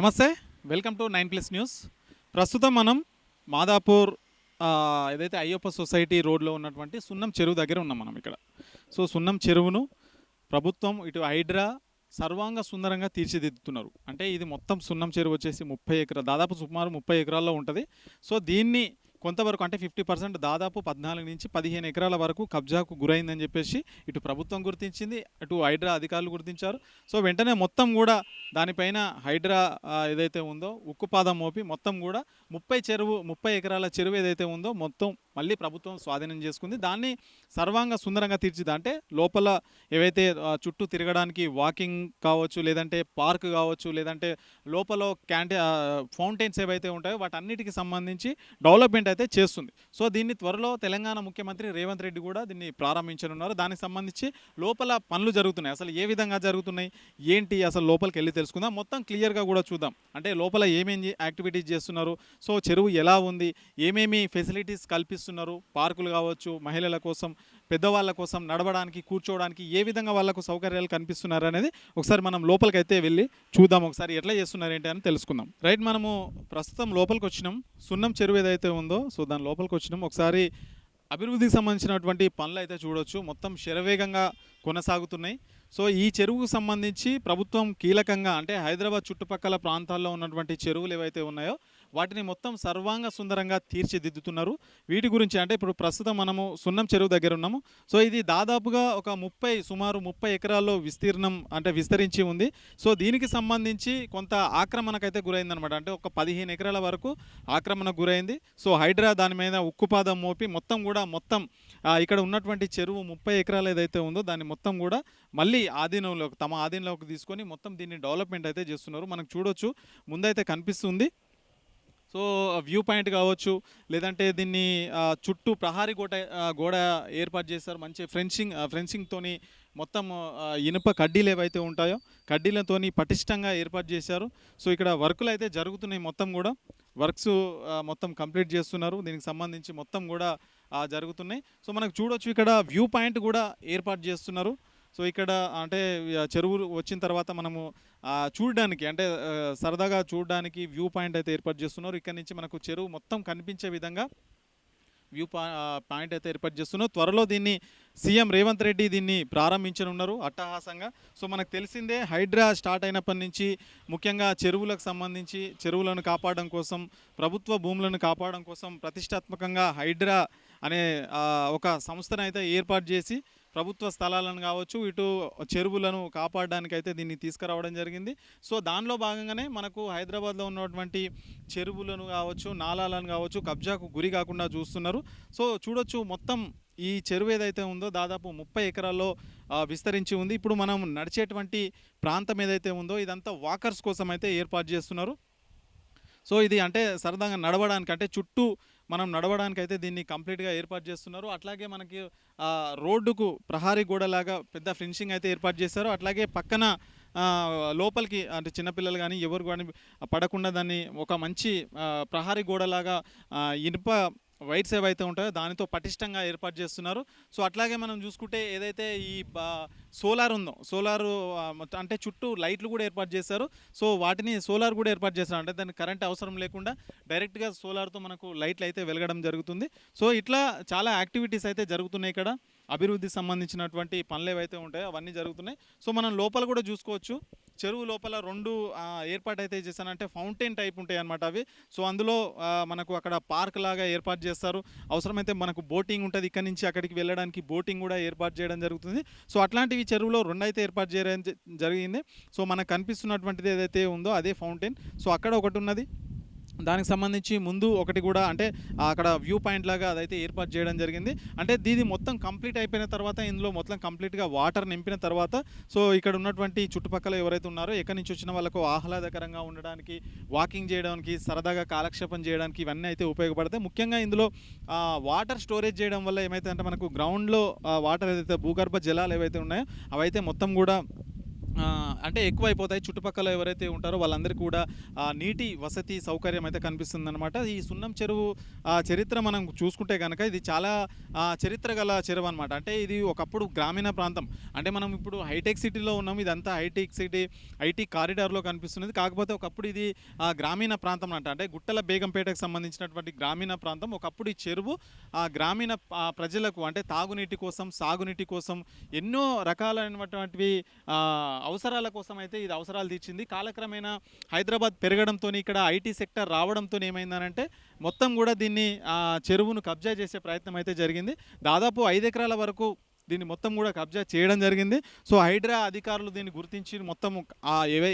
నమస్తే. Welcome to 9+ news. ప్రస్తుతం మనం మాదాపూర్ ఏదైతే అయ్యప్ప సొసైటీ రోడ్లో ఉన్నటువంటి సున్నం చెరువు దగ్గర ఉన్నాం మనం ఇక్కడ. సో సున్నం చెరువును ప్రభుత్వం ఇటు హైడ్రా సర్వాంగ సుందరంగా తీర్చిదిద్దుతున్నారు. అంటే ఇది మొత్తం సున్నం చెరువు వచ్చేసి 30 ఎకరాలు, దాదాపు సుమారు 30 ఎకరాల్లో ఉంటుంది. సో దీన్ని కొంతవరకు అంటే 50% దాదాపు 14 నుంచి 15 ఎకరాల వరకు కబ్జాకు గురైందని చెప్పేసి ఇటు ప్రభుత్వం గుర్తించింది, అటు హైడ్రా అధికారులు గుర్తించారు. సో వెంటనే మొత్తం కూడా దానిపైన హైడ్రా ఏదైతే ఉందో ఉక్కుపాదం మోపి మొత్తం కూడా 30 ఎకరాల చెరువు ఏదైతే ఉందో మొత్తం మళ్ళీ ప్రభుత్వం స్వాధీనం చేసుకుంది. దాన్ని సర్వాంగ సుందరంగా తీర్చిది. అంటే లోపల ఏవైతే చుట్టూ తిరగడానికి వాకింగ్ కావచ్చు, లేదంటే పార్క్ కావచ్చు, లేదంటే లోపల ఫౌంటైన్స్ ఏవైతే ఉంటాయో వాటన్నిటికి సంబంధించి డెవలప్మెంట్ అయితే చేస్తుంది. సో దీన్ని త్వరలో తెలంగాణ ముఖ్యమంత్రి రేవంత్ రెడ్డి కూడా దీన్ని ప్రారంభించనున్నారు. దానికి సంబంధించి లోపల పనులు జరుగుతున్నాయి. అసలు ఏ విధంగా జరుగుతున్నాయి ఏంటి అసలు లోపలికి వెళ్ళి తెలుసుకుందాం. మొత్తం క్లియర్గా కూడా చూద్దాం. అంటే లోపల ఏమేమి యాక్టివిటీస్ చేస్తున్నారు, సో చెరువు ఎలా ఉంది, ఏమేమి ఫెసిలిటీస్ కల్పిస్తున్నారు, పార్కులు కావచ్చు, మహిళల కోసం, పెద్దవాళ్ళ కోసం నడవడానికి, కూర్చోవడానికి ఏ విధంగా వాళ్ళకు సౌకర్యాలు కనిపిస్తున్నారు అనేది ఒకసారి మనం లోపలికి అయితే వెళ్ళి చూద్దాం. ఒకసారి ఎట్లా చేస్తున్నారు ఏంటి అని తెలుసుకుందాం. రైట్, మనము ప్రస్తుతం లోపలికి వచ్చినాం. సున్నం చెరువు ఏదైతే ఉందో సో దాని లోపలికి వచ్చినాం. ఒకసారి అభివృద్ధికి సంబంధించినటువంటి పనులు అయితే చూడొచ్చు. మొత్తం శరవేగంగా కొనసాగుతున్నాయి. సో ఈ చెరువుకు సంబంధించి ప్రభుత్వం కీలకంగా అంటే హైదరాబాద్ చుట్టుపక్కల ప్రాంతాల్లో ఉన్నటువంటి చెరువులు ఏవైతే ఉన్నాయో వాటిని మొత్తం సర్వాంగ సుందరంగా తీర్చిదిద్దుతున్నారు. వీటి గురించి అంటే ఇప్పుడు ప్రస్తుతం మనము సున్నం చెరువు దగ్గర ఉన్నాము. సో ఇది దాదాపుగా ఒక సుమారు 30 ఎకరాల్లో విస్తీర్ణం అంటే విస్తరించి ఉంది. సో దీనికి సంబంధించి కొంత ఆక్రమణకైతే గురైందనమాట. అంటే ఒక 15 ఎకరాల వరకు ఆక్రమణకు గురైంది. సో హైడ్రా దాని మీద ఉక్కుపాదం మోపి మొత్తం ఇక్కడ ఉన్నటువంటి చెరువు 30 ఎకరాలు ఏదైతే ఉందో దాన్ని మొత్తం కూడా మళ్ళీ తమ ఆధీనంలోకి తీసుకొని మొత్తం దీన్ని డెవలప్మెంట్ అయితే చేస్తున్నారు. మనకు చూడొచ్చు ముందైతే కనిపిస్తుంది. సో వ్యూ పాయింట్ కావచ్చు, లేదంటే దీన్ని చుట్టూ ప్రహారీ గోడ ఏర్పాటు చేస్తారు. మంచి ఫ్రెంచింగ్తోని మొత్తం ఇనుప కడ్డీలు ఏవైతే ఉంటాయో కడ్డీలతోని పటిష్టంగా ఏర్పాటు చేశారు. సో ఇక్కడ వర్కులు అయితే జరుగుతున్నాయి. మొత్తం కూడా వర్క్స్ మొత్తం కంప్లీట్ చేస్తున్నారు. దీనికి సంబంధించి మొత్తం కూడా జరుగుతున్నాయి. సో మనకు చూడొచ్చు ఇక్కడ వ్యూ పాయింట్ కూడా ఏర్పాటు చేస్తున్నారు. సో ఇక్కడ అంటే చెరువు వచ్చిన తర్వాత మనము చూడడానికి అంటే సరదాగా చూడడానికి వ్యూ పాయింట్ అయితే ఏర్పాటు చేస్తున్నారు. ఇక్కడ నుంచి మనకు చెరువు మొత్తం కనిపించే విధంగా వ్యూ పాయింట్ అయితే ఏర్పాటు చేస్తున్నారు. త్వరలో దీన్ని సీఎం రేవంత్ రెడ్డి దీన్ని ప్రారంభించనున్నారు అట్టహాసంగా. సో మనకు తెలిసిందే హైడ్రా స్టార్ట్ అయినప్పటి నుంచి ముఖ్యంగా చెరువులకు సంబంధించి చెరువులను కాపాడడం కోసం, ప్రభుత్వ భూములను కాపాడడం కోసం ప్రతిష్టాత్మకంగా హైడ్రా అనే ఒక సంస్థను అయితే ఏర్పాటు చేసి ప్రభుత్వ స్థలాలను కావచ్చు, ఇటు చెరువులను కాపాడడానికి అయితే దీన్ని తీసుకురావడం జరిగింది. సో దానిలో భాగంగానే మనకు హైదరాబాద్లో ఉన్నటువంటి చెరువులను కావచ్చు, నాలాలను కావచ్చు కబ్జాకు గురి కాకుండా చూస్తున్నారు. సో చూడొచ్చు మొత్తం ఈ చెరువు ఏదైతే ఉందో దాదాపు 30 ఎకరాల్లో విస్తరించి ఉంది. ఇప్పుడు మనం నడిచేటువంటి ప్రాంతం ఏదైతే ఉందో ఇదంతా వాకర్స్ కోసం అయితే ఏర్పాటు చేస్తున్నారు. సో ఇది అంటే సరదాగా నడవడానికి అంటే చుట్టూ మనం నడవడానికి అయితే దీన్ని కంప్లీట్గా ఏర్పాటు చేస్తున్నారు. అట్లాగే మనకి రోడ్డుకు ప్రహారీ గోడలాగా పెద్ద ఫెన్సింగ్ అయితే ఏర్పాటు చేశారు. అట్లాగే పక్కన లోపలికి అంటే చిన్నపిల్లలు కానీ ఎవరు కానీ పడకుండా దాన్ని ఒక మంచి ప్రహారీ గోడలాగా ఇనుప వైట్స్ ఏవైతే ఉంటాయో దానితో పటిష్టంగా ఏర్పాటు చేస్తున్నారు. సో అట్లాగే మనం చూసుకుంటే ఏదైతే ఈ సోలార్ ఉందో సోలారు అంటే చుట్టూ లైట్లు కూడా ఏర్పాటు చేశారు. సో వాటిని సోలార్ కూడా ఏర్పాటు చేస్తారు. అంటే దానికి కరెంట్ అవసరం లేకుండా డైరెక్ట్గా సోలార్తో మనకు లైట్లు అయితే వెలగడం జరుగుతుంది. సో ఇట్లా చాలా యాక్టివిటీస్ అయితే జరుగుతున్నాయి ఇక్కడ. అభివృద్ధికి సంబంధించినటువంటి పనులు ఏవైతే ఉంటాయో అవన్నీ జరుగుతున్నాయి. సో మనం లోపల కూడా చూసుకోవచ్చు. చెరువు లోపల 2 ఏర్పాటు అయితే చేశానంటే ఫౌంటైన్ టైప్ ఉంటాయి అన్నమాట అవి. సో అందులో మనకు అక్కడ పార్క్ లాగా ఏర్పాటు చేస్తారు. అవసరమైతే మనకు బోటింగ్ ఉంటుంది. ఇక్కడ నుంచి అక్కడికి వెళ్ళడానికి బోటింగ్ కూడా ఏర్పాటు చేయడం జరుగుతుంది. సో అట్లాంటివి చెరువులో 2 అయితే ఏర్పాటు చేయడం జరిగింది. సో మనకు కనిపిస్తున్నటువంటిది ఏదైతే ఉందో అదే ఫౌంటైన్. సో అక్కడ ఒకటి ఉన్నది. దానికి సంబంధించి ముందు ఒకటి కూడా అంటే అక్కడ వ్యూ పాయింట్ లాగా అదైతే ఏర్పాటు చేయడం జరిగింది. అంటే దీది మొత్తం కంప్లీట్ అయిపోయిన తర్వాత ఇందులో మొత్తం కంప్లీట్గా వాటర్ నింపిన తర్వాత సో ఇక్కడ ఉన్నటువంటి చుట్టుపక్కల ఎవరైతే ఉన్నారో ఎక్కడి నుంచి వచ్చిన వాళ్ళకు ఆహ్లాదకరంగా ఉండడానికి, వాకింగ్ చేయడానికి, సరదాగా కాలక్షేపం చేయడానికి ఇవన్నీ అయితే ఉపయోగపడతాయి. ముఖ్యంగా ఇందులో వాటర్ స్టోరేజ్ చేయడం వల్ల ఏమైతే అంటే మనకు గ్రౌండ్లో వాటర్ ఏదైతే భూగర్భ జలాలు ఏవైతే ఉన్నాయో అవైతే మొత్తం కూడా అంటే ఎక్కువైపోతాయి. చుట్టుపక్కల ఎవరైతే ఉంటారో వాళ్ళందరికీ కూడా నీటి వసతి సౌకర్యం అయితే కనిపిస్తుందనమాట. ఈ సున్నం చెరువు చరిత్ర మనం చూసుకుంటే గనక ఇది చాలా చరిత్ర గల చెరువు అనమాట. అంటే ఇది ఒకప్పుడు గ్రామీణ ప్రాంతం. అంటే మనం ఇప్పుడు హైటెక్ సిటీలో ఉన్నాం. ఇదంతా హైటెక్ సిటీ, ఐటీ కారిడార్‌లో కనిపిస్తున్నది. కాకపోతే ఒకప్పుడు ఇది గ్రామీణ ప్రాంతం అంట. అంటే గుట్టల బేగంపేటకు సంబంధించినటువంటి గ్రామీణ ప్రాంతం. ఒకప్పుడు ఈ చెరువు గ్రామీణ ప్రజలకు అంటే తాగునీటి కోసం, సాగునీటి కోసం ఎన్నో రకాలైనటువంటివి అవసరాల కోసం అయితే ఇది అవసరాలు తీర్చింది. కాలక్రమేణా హైదరాబాద్ పెరగడంతో ఇక్కడ ఐటీ సెక్టర్ రావడంతో ఏమైందనంటే మొత్తం కూడా దీన్ని చెరువును కబ్జా చేసే ప్రయత్నం అయితే జరిగింది. దాదాపు 5 ఎకరాల వరకు దీన్ని మొత్తం కూడా కబ్జా చేయడం జరిగింది. సో హైడ్రా అధికారులు దీన్ని గుర్తించి మొత్తం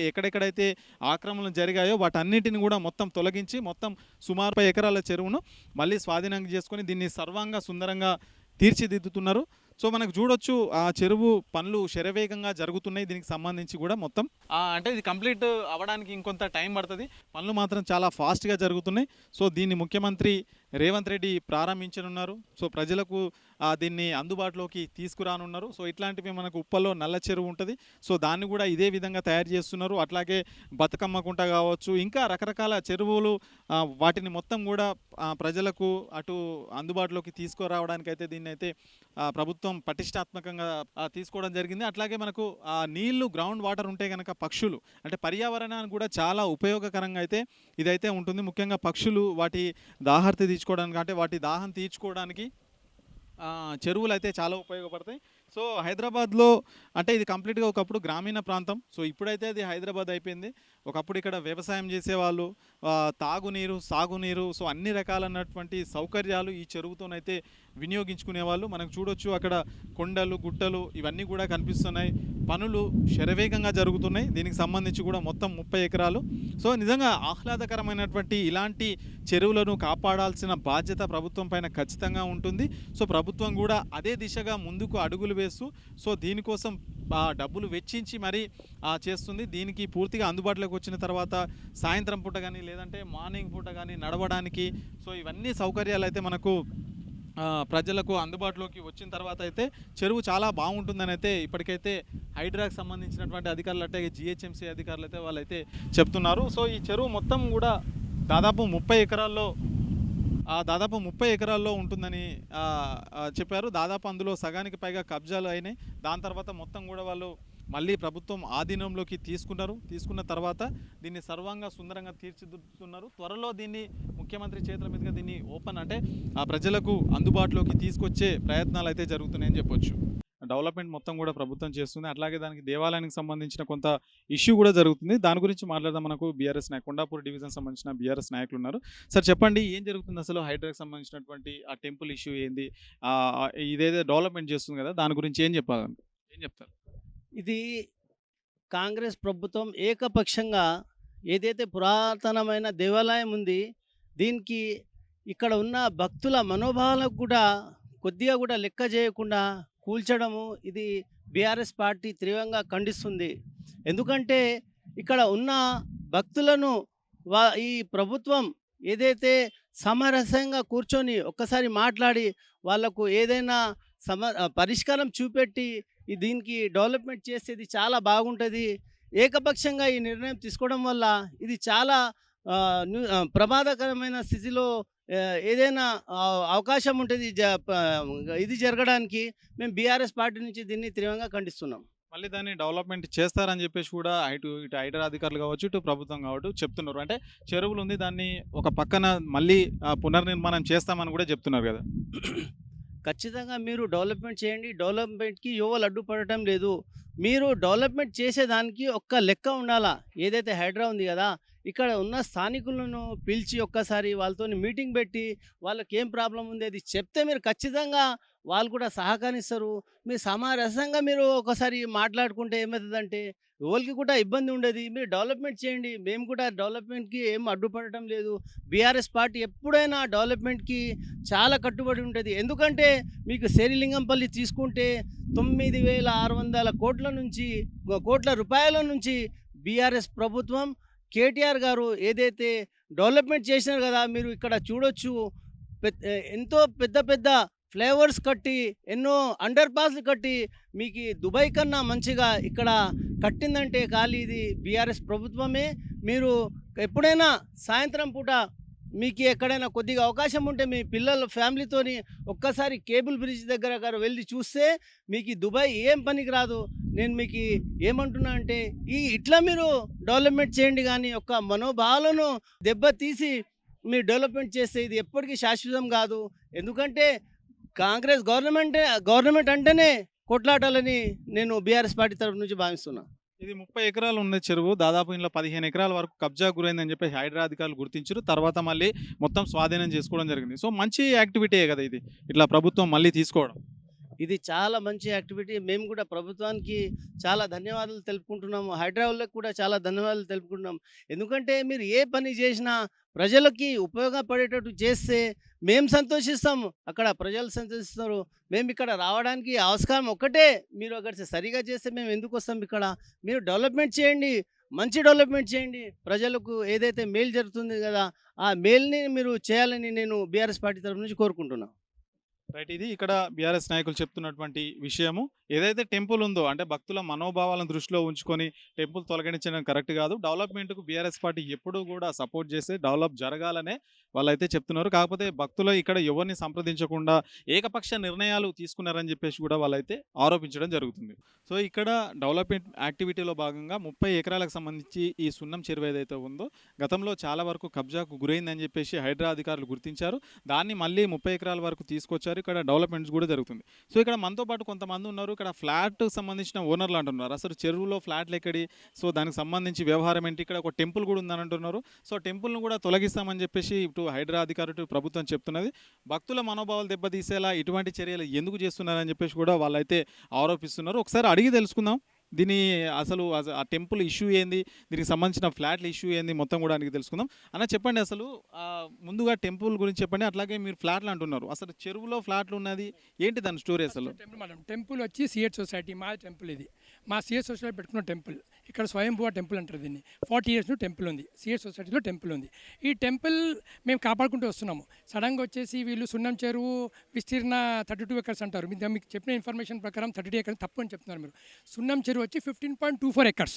ఎక్కడెక్కడైతే ఆక్రమణలు జరిగాయో వాటన్నిటిని కూడా మొత్తం తొలగించి మొత్తం సుమారు 50 ఎకరాల చెరువును మళ్ళీ స్వాధీనం చేసుకొని దీన్ని సర్వాంగ సుందరంగా తీర్చిదిద్దుతున్నారు. సో మనకు చూడొచ్చు ఆ చెరువు పనులు శరవేగంగా జరుగుతున్నాయి. దీనికి సంబంధించి కూడా మొత్తం అంటే ఇది కంప్లీట్ అవ్వడానికి ఇంకొంత టైం పడుతుంది. పనులు మాత్రం చాలా ఫాస్ట్గా జరుగుతున్నాయి. సో దీన్ని ముఖ్యమంత్రి రేవంత్ రెడ్డి ప్రారంభించనున్నారు. సో ప్రజలకు దీన్ని అందుబాటులోకి తీసుకురానున్నారు. సో ఇట్లాంటివి మనకు ఉప్పల్లో నల్ల చెరువు ఉంటుంది. సో దాన్ని కూడా ఇదే విధంగా తయారు చేస్తున్నారు. అట్లాగే బతుకమ్మ కుంట కావచ్చు, ఇంకా రకరకాల చెరువులు వాటిని మొత్తం కూడా ప్రజలకు అటు అందుబాటులోకి తీసుకురావడానికి అయితే దీన్ని అయితే ప్రభుత్వం పటిష్టాత్మకంగా తీసుకోవడం జరిగింది. అట్లాగే మనకు నీళ్లు గ్రౌండ్ వాటర్ ఉంటే కనుక పక్షులు అంటే పర్యావరణానికి కూడా చాలా ఉపయోగకరంగా అయితే ఇదైతే ఉంటుంది. ముఖ్యంగా పక్షులు వాటి దాహార్తి తీర్చుకోవడానికి అంటే వాటి దాహం తీర్చుకోవడానికి చెరువులు అయితే చాలా ఉపయోగపడతాయి. సో హైదరాబాద్లో అంటే ఇది కంప్లీట్గా ఒకప్పుడు గ్రామీణ ప్రాంతం. సో ఇప్పుడైతే అది హైదరాబాద్ అయిపోయింది. ఒకప్పుడు ఇక్కడ వ్యవసాయం చేసేవాళ్ళు, తాగునీరు, సాగునీరు, సో అన్ని రకాలైనటువంటి సౌకర్యాలు ఈ చెరువుతోనైతే వినియోగించుకునేవాళ్ళు. మనకు చూడొచ్చు అక్కడ కొండలు, గుట్టలు ఇవన్నీ కూడా కనిపిస్తున్నాయి. పనులు శరవేగంగా జరుగుతున్నాయి. దీనికి సంబంధించి కూడా మొత్తం 30 ఎకరాలు. సో నిజంగా ఆహ్లాదకరమైనటువంటి ఇలాంటి చెరువులను కాపాడాల్సిన బాధ్యత ప్రభుత్వం పైన ఖచ్చితంగా ఉంటుంది. సో ప్రభుత్వం కూడా అదే దిశగా ముందుకు అడుగులు వేస్తూ సో దీనికోసం డబ్బులు వెచ్చించి మరీ చేస్తుంది. దీనికి పూర్తిగా అందుబాటులోకి వచ్చిన తర్వాత సాయంత్రం పూట కానీ లేదంటే మార్నింగ్ పూట కానీ నడవడానికి సో ఇవన్నీ సౌకర్యాలు అయితే మనకు ప్రజలకు అందుబాటులోకి వచ్చిన తర్వాత అయితే చెరువు చాలా బాగుంటుందని అయితే ఇప్పటికైతే హైడ్రాకి సంబంధించినటువంటి అధికారులు అంటే జిహెచ్ఎంసీ అధికారులు అయితే వాళ్ళైతే చెప్తున్నారు. సో ఈ చెరువు మొత్తం కూడా దాదాపు 30 ఎకరాల్లో ఉంటుందని చెప్పారు. దాదాపు అందులో సగానికి పైగా కబ్జాలు అయినాయి. దాని తర్వాత మొత్తం కూడా వాళ్ళు మళ్ళీ ప్రభుత్వం ఆధీనంలోకి తీసుకున్న తర్వాత దీన్ని సర్వంగా సుందరంగా తీర్చిదిద్దుతున్నారు. త్వరలో దీన్ని ముఖ్యమంత్రి చేతుల మీదుగా దీన్ని ఓపెన్ అంటే ప్రజలకు అందుబాటులోకి తీసుకొచ్చే ప్రయత్నాలు అయితే జరుగుతున్నాయని చెప్పొచ్చు. డెవలప్మెంట్ మొత్తం కూడా ప్రభుత్వం చేస్తుంది. అట్లాగే దానికి దేవాలయానికి సంబంధించిన కొంత ఇష్యూ కూడా జరుగుతుంది. దాని గురించి మాట్లాడదాం. మనకు బీఆర్ఎస్ నాయకు కొండాపూర్ డివిజన్ సంబంధించిన బీఆర్ఎస్ నాయకులు ఉన్నారు. సార్ చెప్పండి, ఏం జరుగుతుంది అసలు హైడ్రాకి సంబంధించినటువంటి ఆ టెంపుల్ ఇష్యూ ఏంది? ఇదేదో డెవలప్మెంట్ చేస్తుంది కదా, దాని గురించి ఏం చెప్తారు? ఇది కాంగ్రెస్ ప్రభుత్వం ఏకపక్షంగా ఏదైతే పురాతనమైన దేవాలయం ఉంది దీనికి ఇక్కడ ఉన్న భక్తుల మనోభావాలకు కూడా కొద్దిగా కూడా లెక్క చేయకుండా కూల్చడము ఇది బీఆర్ఎస్ పార్టీ తీవ్రంగా ఖండిస్తుంది. ఎందుకంటే ఇక్కడ ఉన్న భక్తులను ఈ ప్రభుత్వం ఏదైతే సమరసంగా కూర్చొని ఒక్కసారి మాట్లాడి వాళ్లకు ఏదైనా పరిష్కారం చూపెట్టి దీనికి డెవలప్మెంట్ చేసేది చాలా బాగుంటుంది. ఏకపక్షంగా ఈ నిర్ణయం తీసుకోవడం వల్ల ఇది చాలా ప్రమాదకరమైన స్థితిలో ఏదైనా అవకాశం ఉంటుంది ఇది జరగడానికి. మేము బీఆర్ఎస్ పార్టీ నుంచి దీన్ని తీవ్రంగా ఖండిస్తున్నాం. మళ్ళీ దాన్ని డెవలప్మెంట్ చేస్తారని చెప్పేసి కూడా ఇటు హైడ్రా అధికారులు కావచ్చు, ఇటు ప్రభుత్వం కావచ్చు చెప్తున్నారు. అంటే చెరువులు ఉంది, దాన్ని ఒక పక్కన మళ్ళీ పునర్నిర్మాణం చేస్తామని కూడా చెప్తున్నారు కదా. ఖచ్చితంగా మీరు డెవలప్మెంట్ చేయండి. డెవలప్మెంట్కి ఎవరు అడ్డుపడటం లేదు. మీరు డెవలప్మెంట్ చేసేదానికి ఒక్క లెక్క ఉండాలా. ఏదైతే హైడ్రా ఉంది కదా, ఇక్కడ ఉన్న స్థానికులను పిలిచి ఒక్కసారి వాళ్ళతో మీటింగ్ పెట్టి వాళ్ళకి ఏం ప్రాబ్లం ఉంది అది చెప్తే మీరు ఖచ్చితంగా వాళ్ళు కూడా సహకరిస్తారు. మీరు సమారసంగా మీరు ఒకసారి మాట్లాడుకుంటే ఏమవుతుందంటే ఎవరికి కూడా ఇబ్బంది ఉండదు. మీరు డెవలప్మెంట్ చేయండి. మేము కూడా డెవలప్మెంట్కి ఏం అడ్డుపడటం లేదు. బీఆర్ఎస్ పార్టీ ఎప్పుడైనా డెవలప్మెంట్కి చాలా కట్టుబడి ఉంటుంది. ఎందుకంటే మీకు శేరిలింగంపల్లి తీసుకుంటే 9,600 కోట్ల రూపాయల నుంచి బీఆర్ఎస్ ప్రభుత్వం కేటీఆర్ గారు ఏదైతే డెవలప్మెంట్ చేసినారు కదా, మీరు ఇక్కడ చూడొచ్చు. ఎంతో పెద్ద పెద్ద ఫ్లైఓవర్స్ కట్టి, ఎన్నో అండర్ పాస్లు కట్టి మీకు దుబాయ్ కన్నా మంచిగా ఇక్కడ కట్టిందంటే ఖాళీ ఇది బీఆర్ఎస్ ప్రభుత్వమే. మీరు ఎప్పుడైనా సాయంత్రం పూట మీకు ఎక్కడైనా కొద్దిగా అవకాశం ఉంటే మీ పిల్లల ఫ్యామిలీతోని ఒక్కసారి కేబుల్ బ్రిడ్జ్ దగ్గర వెళ్ళి చూస్తే మీకు ఈ దుబాయ్ ఏం పనికి రాదు. నేను మీకు ఏమంటున్నా అంటే ఇట్లా మీరు డెవలప్మెంట్ చేయండి, కానీ ఒక్క మనోభావాలను దెబ్బతీసి మీరు డెవలప్మెంట్ చేస్తే ఇది ఎప్పటికీ శాశ్వతం కాదు. ఎందుకంటే కాంగ్రెస్ గవర్నమెంట్ అంటేనే కొట్లాటాలని నేను బీఆర్ఎస్ పార్టీ తరఫు నుంచి భావిస్తున్నా. ఇది 30 ఎకరాలు ఉన్న చెరువు దాదాపు ఇందులో 15 ఎకరాల వరకు కబ్జా గురైందని చెప్పి హైడ్రా అధికారులు గుర్తించారు. తర్వాత మళ్ళీ మొత్తం స్వాధీనం చేసుకోవడం జరిగింది. సో మంచి యాక్టివిటీయే కదా ఇది, ఇట్లా ప్రభుత్వం మళ్ళీ తీసుకోవడం. ఇది చాలా మంచి యాక్టివిటీ. మేము కూడా ప్రభుత్వానికి చాలా ధన్యవాదాలు తెలుపుకుంటున్నాము. హైడ్రా వాళ్ళకి కూడా చాలా ధన్యవాదాలు తెలుపుకుంటున్నాం. ఎందుకంటే మీరు ఏ పని చేసినా ప్రజలకి ఉపయోగపడేటట్టు చేస్తే మేము సంతోషిస్తాము, అక్కడ ప్రజలు సంతోషిస్తారు. మేము ఇక్కడ రావడానికి ఆస్కారం ఒక్కటే, మీరు అక్కడ సరిగా చేస్తే మేము ఎందుకు వస్తాం ఇక్కడ. మీరు డెవలప్మెంట్ చేయండి, మంచి డెవలప్మెంట్ చేయండి, ప్రజలకు ఏదైతే మేలు జరుగుతుంది కదా ఆ మేల్ని మీరు చేయాలని నేను బీఆర్ఎస్ పార్టీ తరఫు నుంచి కోరుకుంటున్నాను. రైట్, ఇది ఇక్కడ బీఆర్ఎస్ నాయకులు చెప్తున్నటువంటి విషయము. ఏదైతే టెంపుల్ ఉందో అంటే భక్తుల మనోభావాలను దృష్టిలో ఉంచుకొని టెంపుల్ తొలగించడం కరెక్ట్ కాదు. డెవలప్మెంట్కు బీఆర్ఎస్ పార్టీ ఎప్పుడూ కూడా సపోర్ట్ చేస్తే డెవలప్ జరగాలనే వాళ్ళైతే చెప్తున్నారు. కాకపోతే భక్తులు ఇక్కడ ఎవరిని సంప్రదించకుండా ఏకపక్ష నిర్ణయాలు తీసుకున్నారని చెప్పేసి కూడా వాళ్ళైతే ఆరోపించడం జరుగుతుంది. సో ఇక్కడ డెవలప్మెంట్ యాక్టివిటీలో భాగంగా 30 ఎకరాలకు సంబంధించి ఈ సున్నం చెరువు ఏదైతే ఉందో గతంలో చాలా వరకు కబ్జాకు గురైందని చెప్పేసి హైడ్రా అధికారులు గుర్తించారు. దాన్ని మళ్ళీ 30 ఎకరాల వరకు తీసుకొచ్చారు. ఇక్కడ డెవలప్మెంట్స్ కూడా జరుగుతుంది. సో ఇక్కడ మనతో పాటు కొంతమంది ఉన్నారు. ఇక్కడ ఫ్లాట్ సంబంధించిన ఓనర్లు అంటున్నారు, అసలు చెరువులో ఫ్లాట్లు ఎక్కడి, సో దానికి సంబంధించి వ్యవహారం ఏంటి, ఇక్కడ ఒక టెంపుల్ కూడా ఉందని అంటున్నారు. సో టెంపుల్ను కూడా తొలగిస్తామని చెప్పేసి ఇటు హైడ్రా అధికారులు ప్రభుత్వం చెప్తున్నది. భక్తుల మనోభావాలు దెబ్బతీసేలా ఇటువంటి చర్యలు ఎందుకు చేస్తున్నారని చెప్పేసి కూడా వాళ్ళైతే ఆరోపిస్తున్నారు. ఒకసారి అడిగి తెలుసుకుందాం దీని అసలు ఆ టెంపుల్ ఇష్యూ ఏంది, దీనికి సంబంధించిన ఫ్లాట్ల ఇష్యూ ఏంది, మొత్తం కూడా అడిగి తెలుసుకుందాం. అన్న చెప్పండి, అసలు ముందుగా టెంపుల్ గురించి చెప్పండి. అట్లాగే మీరు ఫ్లాట్లు అంటున్నారు, అసలు చెరువులో ఫ్లాట్లు ఉన్నది ఏంటి, దాని స్టోరీ అసలు? టెంపుల్ వచ్చి సిఎస్ సొసైటీ, మా టెంపుల్ ఇది, మా సిఎస్ సొసైటీ పెట్టుకున్న టెంపుల్. ఇక్కడ స్వయంభువ టెంపుల్ అంటారు దీన్ని. 40 years టెంపుల్ ఉంది, సిఎస్ సొసైటీలో టెంపుల్ ఉంది. ఈ టెంపుల్ మేము కాపాడుకుంటూ వస్తున్నాము. సడన్గా వచ్చేసి వీళ్ళు సున్నం చెరువు విస్తీర్ణ 32 acres అంటారు. మీకు చెప్పిన ఇన్ఫర్మేషన్ ప్రకారం 32 acres తప్పు అని చెప్తున్నారు మీరు. సున్నం చెరువు వచ్చి 15.24 acres.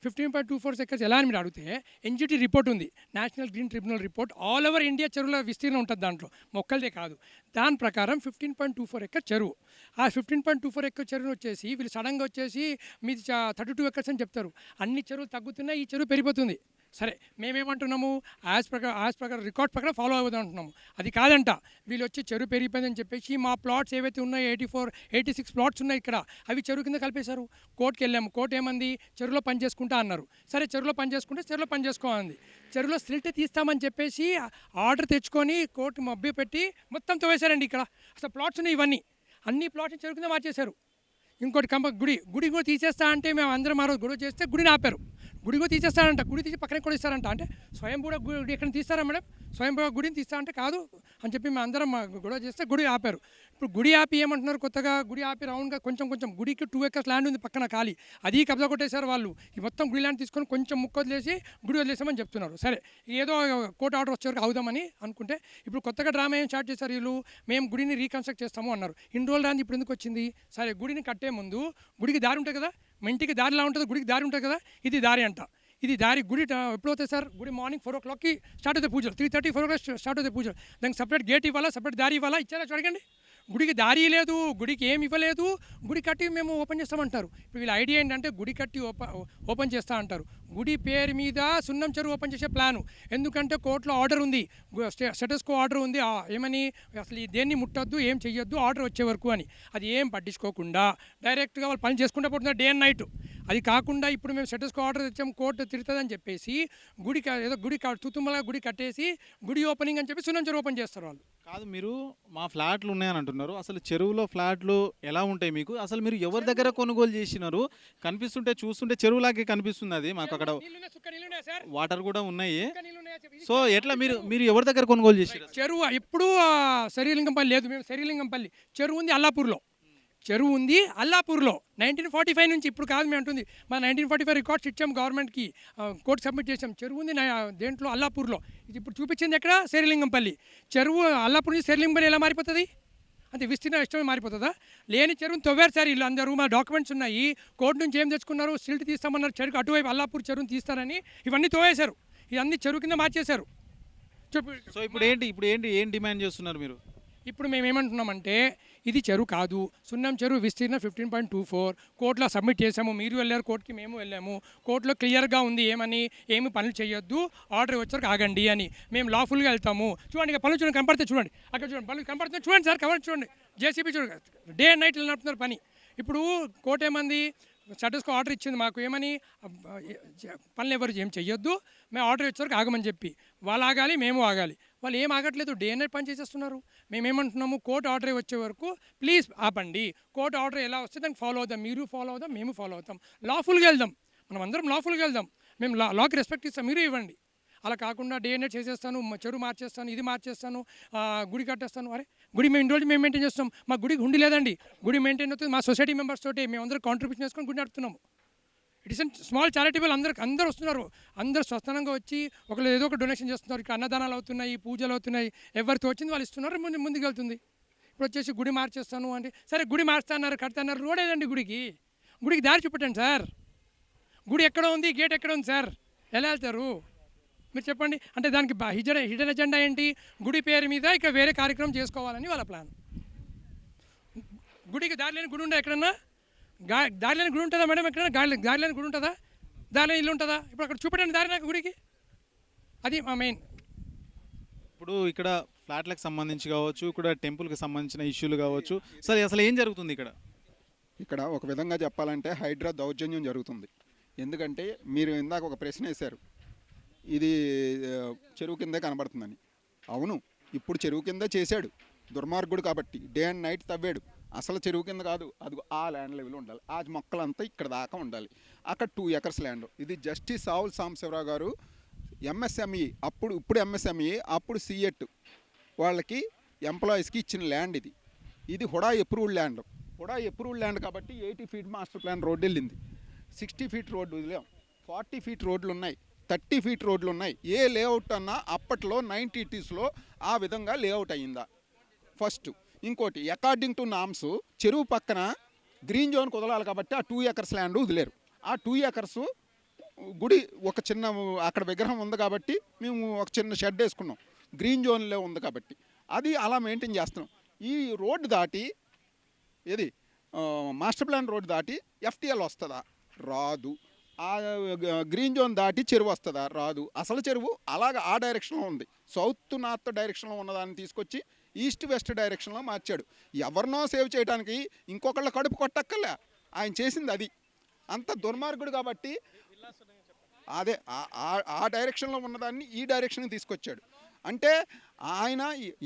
15.24 acres ఎలా అని మీరు అడిగితే ఎన్జిటి రిపోర్ట్ ఉంది, national green tribunal report. All over India చెరువుల విస్తీర్ణం ఉంటుంది దాంట్లో, మొక్కలదే కాదు. దాని ప్రకారం 15.24 acres చెరువు. ఆ 15.24 acres చెరువు వచ్చేసి వీళ్ళు సడన్గా వచ్చేసి మీది 32 acres అని చెప్తారు. అన్ని చెరువులు తగ్గుతున్నాయి, ఈ చెరువు పెరిగిపోతుంది. సరే, మేమేమంటున్నాము, యాజ్ ప్రకారం రికార్డ్ ప్రకారం ఫాలో అవుదాం అంటున్నాము. అది కాదంట, వీళ్ళు వచ్చి చెరువు పెరిగిపోయిందని చెప్పేసి మా ప్లాట్స్ ఏవైతే ఉన్నాయో 86 ప్లాట్స్ ఉన్నాయి ఇక్కడ, అవి చెరువు కింద కలిపేశారు. కోర్టుకి వెళ్ళాము, కోర్టు ఏమంది, చెరువులో పని చేసుకుంటా అన్నారు. సరే, చెరువులో పని చేసుకుంటే చెరువులో పని చేసుకోవాలి. చెరువులో స్లిట్ తీస్తామని చెప్పేసి ఆర్డర్ తెచ్చుకొని కోర్టు మభ్య పెట్టి మొత్తం తవ్వేశారండి. ఇక్కడ అసలు ప్లాట్స్ ఉన్నాయి, ఇవన్నీ అన్ని ప్లాట్స్ చెరువు కింద మార్చేశారు. ఇంకోటి గుడి కూడా తీసేస్తా అంటే మేము అందరం ఆ రోజు గొడవ చేస్తే గుడిని ఆపారు. గుడి కూడా తీసేస్తారంట, గుడి తీసి పక్కన కూడా ఇస్తారంట. అంటే స్వయంభూ గుడి ఎక్కడ తీస్తారా మేడం, స్వయంభూ గుడిని తీస్తా అంటే కాదు అని చెప్పి మేము అందరం గొడవ చేస్తే గుడి ఆపారు. ఇప్పుడు గుడి ఆపి ఏమంటున్నారు, కొత్తగా గుడి ఆపి రౌండ్గా కొంచెం గుడికి 2 acres ల్యాండ్ ఉంది పక్కన ఖాళీ, అది కబ్జా కొట్టేశారు వాళ్ళు. ఈ మొత్తం గుడి ల్యాండ్ తీసుకొని కొంచెం ముక్క వదిలేసి గుడి వదిలేసామని చెప్తున్నారు. సరే, ఏదో కోర్టు ఆర్డర్ వచ్చేవరకు అవుదామని అనుకుంటే ఇప్పుడు కొత్తగా డ్రామా ఏం స్టార్ట్ చేశారు వీళ్ళు, మేము గుడిని రీకన్స్ట్రక్ట్ చేస్తాము అన్నారు. ఇన్ని రోజులు రాంది ఇప్పుడు ఎందుకు వచ్చింది? సరే, గుడిని కట్టే ముందు గుడికి దారి ఉంటుంది కదా, మా ఇంటికి దారిలా ఉంటుంది, గుడికి దారి ఉంటుంది కదా, ఇది దారి అంట. ఇది దారి గుడి ఎప్పుడు అవుతాయి సార్? గుడి మార్నింగ్ 4 o'clockకి స్టార్ట్ అవుతాయి పూజలు, 3:30, 4 o'clock స్టార్ట్ అవుతాయి పూజలు. దానికి సపరేట్ గేట్ ఇవ్వాలా, సపరేట్ దారి ఇవ్వాలా? ఇచ్చారా అడగండి. గుడికి దారి లేదు, గుడికి ఏమి ఇవ్వలేదు, గుడి కట్టి మేము ఓపెన్ చేస్తామంటారు. ఇప్పుడు వీళ్ళ ఐడియా ఏంటంటే గుడి కట్టి ఓపెన్ చేస్తా అంటారు. గుడి పేరు మీద సున్నం చెరువు ఓపెన్ చేసే ప్లాను. ఎందుకంటే కోర్టులో ఆర్డర్ ఉంది, స్టేటస్ కో ఆర్డర్ ఉంది, ఏమని అసలు దేన్ని ముట్టొద్దు, ఏం చెయ్యొద్దు ఆర్డర్ వచ్చే వరకు అని. అది ఏం పట్టించుకోకుండా డైరెక్ట్గా వాళ్ళు పని చేసుకుంటూ పోతున్నారు డే అండ్ నైట్. అది కాకుండా ఇప్పుడు మేము స్టేటస్ కో ఆర్డర్ తెచ్చాము, కోర్టు తిరుగుతుందని చెప్పేసి ఏదో గుడి తుతుమ్మలా గుడి కట్టేసి గుడి ఓపెనింగ్ అని చెప్పి సున్నం చెరువు ఓపెన్ చేస్తారు వాళ్ళు. కాదు, మీరు మా ఫ్లాట్లు ఉన్నాయని అంటున్నారు, అసలు చెరువులో ఫ్లాట్లు ఎలా ఉంటాయి మీకు? అసలు మీరు ఎవరి దగ్గర కొనుగోలు చేసినారు? కనిపిస్తుంటే చూస్తుంటే చెరువులాగే కనిపిస్తుంది, అది మాకు అక్కడ వాటర్ కూడా ఉన్నాయి. సో ఎట్లా మీరు ఎవరి దగ్గర కొనుగోలు చేసారు? చెరువు ఎప్పుడు శ్రీలింగంపల్లి లేదు, మేము శ్రీలింగంపల్లి చెరువు ఉంది అల్లాపూర్లో. చెరువు ఉంది అల్లాపూర్లో 1945 నుంచి, ఇప్పుడు కాదు మేము అంటుంది. మా 1945 రికార్డ్స్ ఇచ్చాము గవర్నమెంట్కి, కోర్టు సబ్మిట్ చేసాం. చెరువు ఉంది దేంట్లో అల్లాపూర్లో. ఇది ఇప్పుడు చూపించింది ఎక్కడ? శ్రీలింగంపల్లి. చెరువు అల్లాపూర్ నుంచి శ్రీలింగంపల్లి ఎలా మారిపోతుంది? అంతే విస్తీర్ణం ఇష్టమే మారిపోతుందా? లేని చెరువుని తవ్వారు సార్ వీళ్ళు అందరూ, మా డాక్యుమెంట్స్ ఉన్నాయి. కోర్టు నుంచి ఏం తెచ్చుకున్నారు, సిల్ట్ తీస్తామన్నారు, చెరుకు అటువైపు అల్లాపూర్ చెరువుని తీస్తారని ఇవన్నీ తోవేశారు, ఇవన్నీ చెరువు కింద మార్చేశారు. చెప్పు. సో ఇప్పుడు ఏంటి ఏం డిమాండ్ చేస్తున్నారు మీరు? ఇప్పుడు మేము ఏమంటున్నామంటే ఇది చెరువు కాదు, సున్నం చెరువు విస్తీర్ణం 15.24 కోర్టులో సబ్మిట్ చేసాము, మీరు వెళ్ళారు కోర్టుకి, మేము వెళ్ళాము. కోర్టులో క్లియర్గా ఉంది ఏమని, ఏమి పనులు చేయొద్దు, ఆర్డర్ వచ్చారు ఆగండి అని. మేము లాఫుల్గా వెళ్తాము. చూడండి ఇక పనులు చూడండి, కనపడితే చూడండి, అక్కడ చూడండి పనులు కనపడుతుంది, చూడండి సార్ కవర్ చూడండి, జేసీబీ చూడండి, డే అండ్ నైట్ నడుపుతున్నారు పని. ఇప్పుడు కోర్టు ఏమంది, స్టేటస్కో ఆర్డర్ ఇచ్చింది మాకు ఏమని, పనులు ఎవరు ఏం చెయ్యొద్దు, మేము ఆర్డర్ వచ్చేసరికి ఆగమని చెప్పి. వాళ్ళు ఆగాలి, మేము ఆగాలి. వాళ్ళు ఏం ఆగట్లేదు, డే అండ్ నైట్ పని చేసేస్తున్నారు. మేమేమంటున్నాము, కోర్టు ఆర్డర్ వచ్చే వరకు ప్లీజ్ ఆపండి. కోర్టు ఆర్డర్ ఎలా వస్తే దానికి ఫాలో అవుదాం, మీరు ఫాలో అవుదాం, మేము ఫాలో అవుతాం, లాఫుల్గా వెళ్దాం, మనం అందరం లాఫుల్గా వెళ్దాం. మేము లాకి రెస్పెక్ట్ ఇస్తాం, మీరు ఇవ్వండి. అలా కాకుండా డే అండ్ నైట్ చేసేస్తాను, చెరువు మార్చేస్తాను, ఇది మార్చేస్తాను, గుడి కట్టేస్తాను. అరే గుడి మేము ఇన్ని రోజులు మేము మెయింటైన్ చేస్తాం, మా గుడికి హుండి లేదండి, గుడి మెయింటైన్ అవుతుంది మా సొసైటీ మెంబర్స్ తోటి, మేము అందరూ కాంట్రిబ్యూషన్ చేసుకొని గుడి నడుపుతున్నాము. It is small charitable. అందరూ వస్తున్నారు, అందరూ స్వస్థనంగా వచ్చి ఒకళ్ళు ఏదో ఒక డొనేషన్ చేస్తున్నారు. ఇక్కడ అన్నదానాలు అవుతున్నాయి, పూజలు అవుతున్నాయి, ఎవరితో వచ్చింది వాళ్ళు ఇస్తున్నారు, ముందుకు వెళ్తుంది. ఇప్పుడు వచ్చేసి గుడి మార్చేస్తాను అంటే, సరే గుడి మార్చుతున్నారు, కడతాన్నారు, రోడ్ ఏదండి గుడికి దారి చూపెట్టండి సార్. గుడి ఎక్కడ ఉంది, గేట్ ఎక్కడ ఉంది సార్, ఎలా వెళ్తారు మీరు చెప్పండి. అంటే దానికి హిడెన్ ఎజెండా ఏంటి, గుడి పేరు మీద ఇక వేరే కార్యక్రమం చేసుకోవాలని వాళ్ళ ప్లాన్. గుడికి దారి లేని గుడి ఉందా ఎక్కడన్నా, దారి లేని గుడి ఉంటుందా మేడం ఎక్కడైనా, దారి లేని గుడి ఉంటుందా, దారి లేని ఇల్లు ఉంటుందా? ఇప్పుడు అక్కడ చూపెట్టండి దారి నాకు గుడికి, అది మా మెయిన్. ఇప్పుడు ఇక్కడ ఫ్లాట్లకు సంబంధించి కావచ్చు, ఇక్కడ టెంపుల్కి సంబంధించిన ఇష్యూలు కావచ్చు, సరే అసలు ఏం జరుగుతుంది ఇక్కడ? ఇక్కడ ఒక విధంగా చెప్పాలంటే హైడ్రా దౌర్జన్యం జరుగుతుంది. ఎందుకంటే మీరు ఇందాక ఒక ప్రశ్న వేశారు, ఇది చెరువు కిందే కనబడుతుందని. అవును, ఇప్పుడు చెరువు కిందే చేశాడు దుర్మార్గుడు కాబట్టి, డే అండ్ నైట్ తవ్వాడు. అసలు చెరువు కింద కాదు, అది ఆ ల్యాండ్ లెవెల్ ఉండాలి, ఆ మొక్కలంతా ఇక్కడ దాకా ఉండాలి. అక్కడ 2 acres ల్యాండ్. ఇది జస్టిస్ సావుల్ సాంబశివరావు గారు ఎంఎస్ఎంఈ, ఇప్పుడు ఎంఎస్ఎంఈ, అప్పుడు సిఎట్ వాళ్ళకి ఎంప్లాయీస్కి ఇచ్చిన ల్యాండ్ ఇది. ఇది హుడా అప్రూవ్డ్ ల్యాండ్ కాబట్టి 80 feet మాస్టర్ ప్లాన్ రోడ్డు వెళ్ళింది. 60 feet రోడ్డు వదిలేం, 40 feet రోడ్లు ఉన్నాయి, 30 feet రోడ్లు ఉన్నాయి. ఏ లేఅవుట్ అన్నా అప్పట్లో 90s ఆ విధంగా లేఅవుట్ అయ్యిందా ఫస్ట్. ఇంకోటి, అకార్డింగ్ టు నామ్స్ చెరువు పక్కన గ్రీన్ జోన్ కుదలాలి కాబట్టి ఆ 2 acres ల్యాండ్ వదిలేరు. ఆ 2 acres గుడి ఒక చిన్న అక్కడ విగ్రహం ఉంది కాబట్టి మేము ఒక చిన్న షెడ్ వేసుకున్నాం, గ్రీన్ జోన్లో ఉంది కాబట్టి అది అలా మెయింటైన్ చేస్తున్నాం. ఈ రోడ్డు దాటి ఏది మాస్టర్ ప్లాన్ రోడ్డు దాటి ఎఫ్టీఎల్ వస్తుందా? రాదు. ఆ గ్రీన్ జోన్ దాటి చెరువు వస్తుందా? రాదు. అసలు చెరువు అలాగ ఆ డైరెక్షన్లో ఉంది, సౌత్ నార్త్ డైరెక్షన్లో ఉన్నదాన్ని తీసుకొచ్చి ఈస్ట్ వెస్ట్ డైరెక్షన్లో మార్చాడు. ఎవరినో సేవ్ చేయడానికి ఇంకొకళ్ళ కడుపు కొట్టక్కర్లే, ఆయన చేసింది అది. అంత దుర్మార్గుడు కాబట్టి అదే ఆ డైరెక్షన్లో ఉన్నదాన్ని ఈ డైరెక్షన్కి తీసుకొచ్చాడు. అంటే ఆయన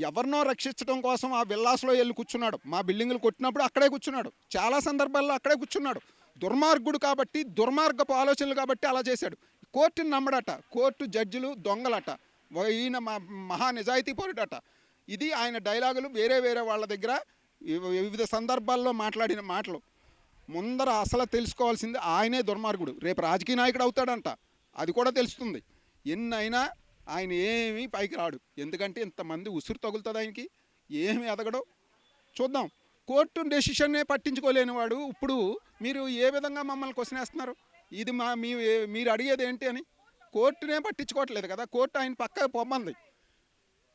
ఎవరినో రక్షించడం కోసం ఆ విల్లాస్లో వెళ్ళి కూర్చున్నాడు. మా బిల్డింగులు కొట్టినప్పుడు అక్కడే కూర్చున్నాడు, చాలా సందర్భాల్లో అక్కడే కూర్చున్నాడు. దుర్మార్గుడు కాబట్టి, దుర్మార్గపు ఆలోచనలు కాబట్టి అలా చేశాడు. కోర్టుని నమ్మడట, కోర్టు జడ్జిలు దొంగలట, ఈయన మహా నిజాయితీ పరుడట. ఇది ఆయన డైలాగులు. వేరే వాళ్ళ దగ్గర వివిధ సందర్భాల్లో మాట్లాడిన మాటలు. ముందర అసలు తెలుసుకోవాల్సింది ఆయనే దుర్మార్గుడు, రేపు రాజకీయ నాయకుడు అవుతాడంట, అది కూడా తెలుస్తుంది. ఎన్నైనా ఆయన ఏమీ పైకి రాడు, ఎందుకంటే ఇంతమంది ఉసురు తగులుతుంది ఆయనకి, ఏమి ఎదగడు. చూద్దాం. కోర్టు డెసిషన్నే పట్టించుకోలేని వాడు ఇప్పుడు మీరు ఏ విధంగా మమ్మల్ని క్వశ్చన్ వేస్తున్నారు? ఇది మీరు అడిగేది ఏంటి అని. కోర్టునే పట్టించుకోవట్లేదు కదా, కోర్టు ఆయన పక్కకు పొమ్మంది.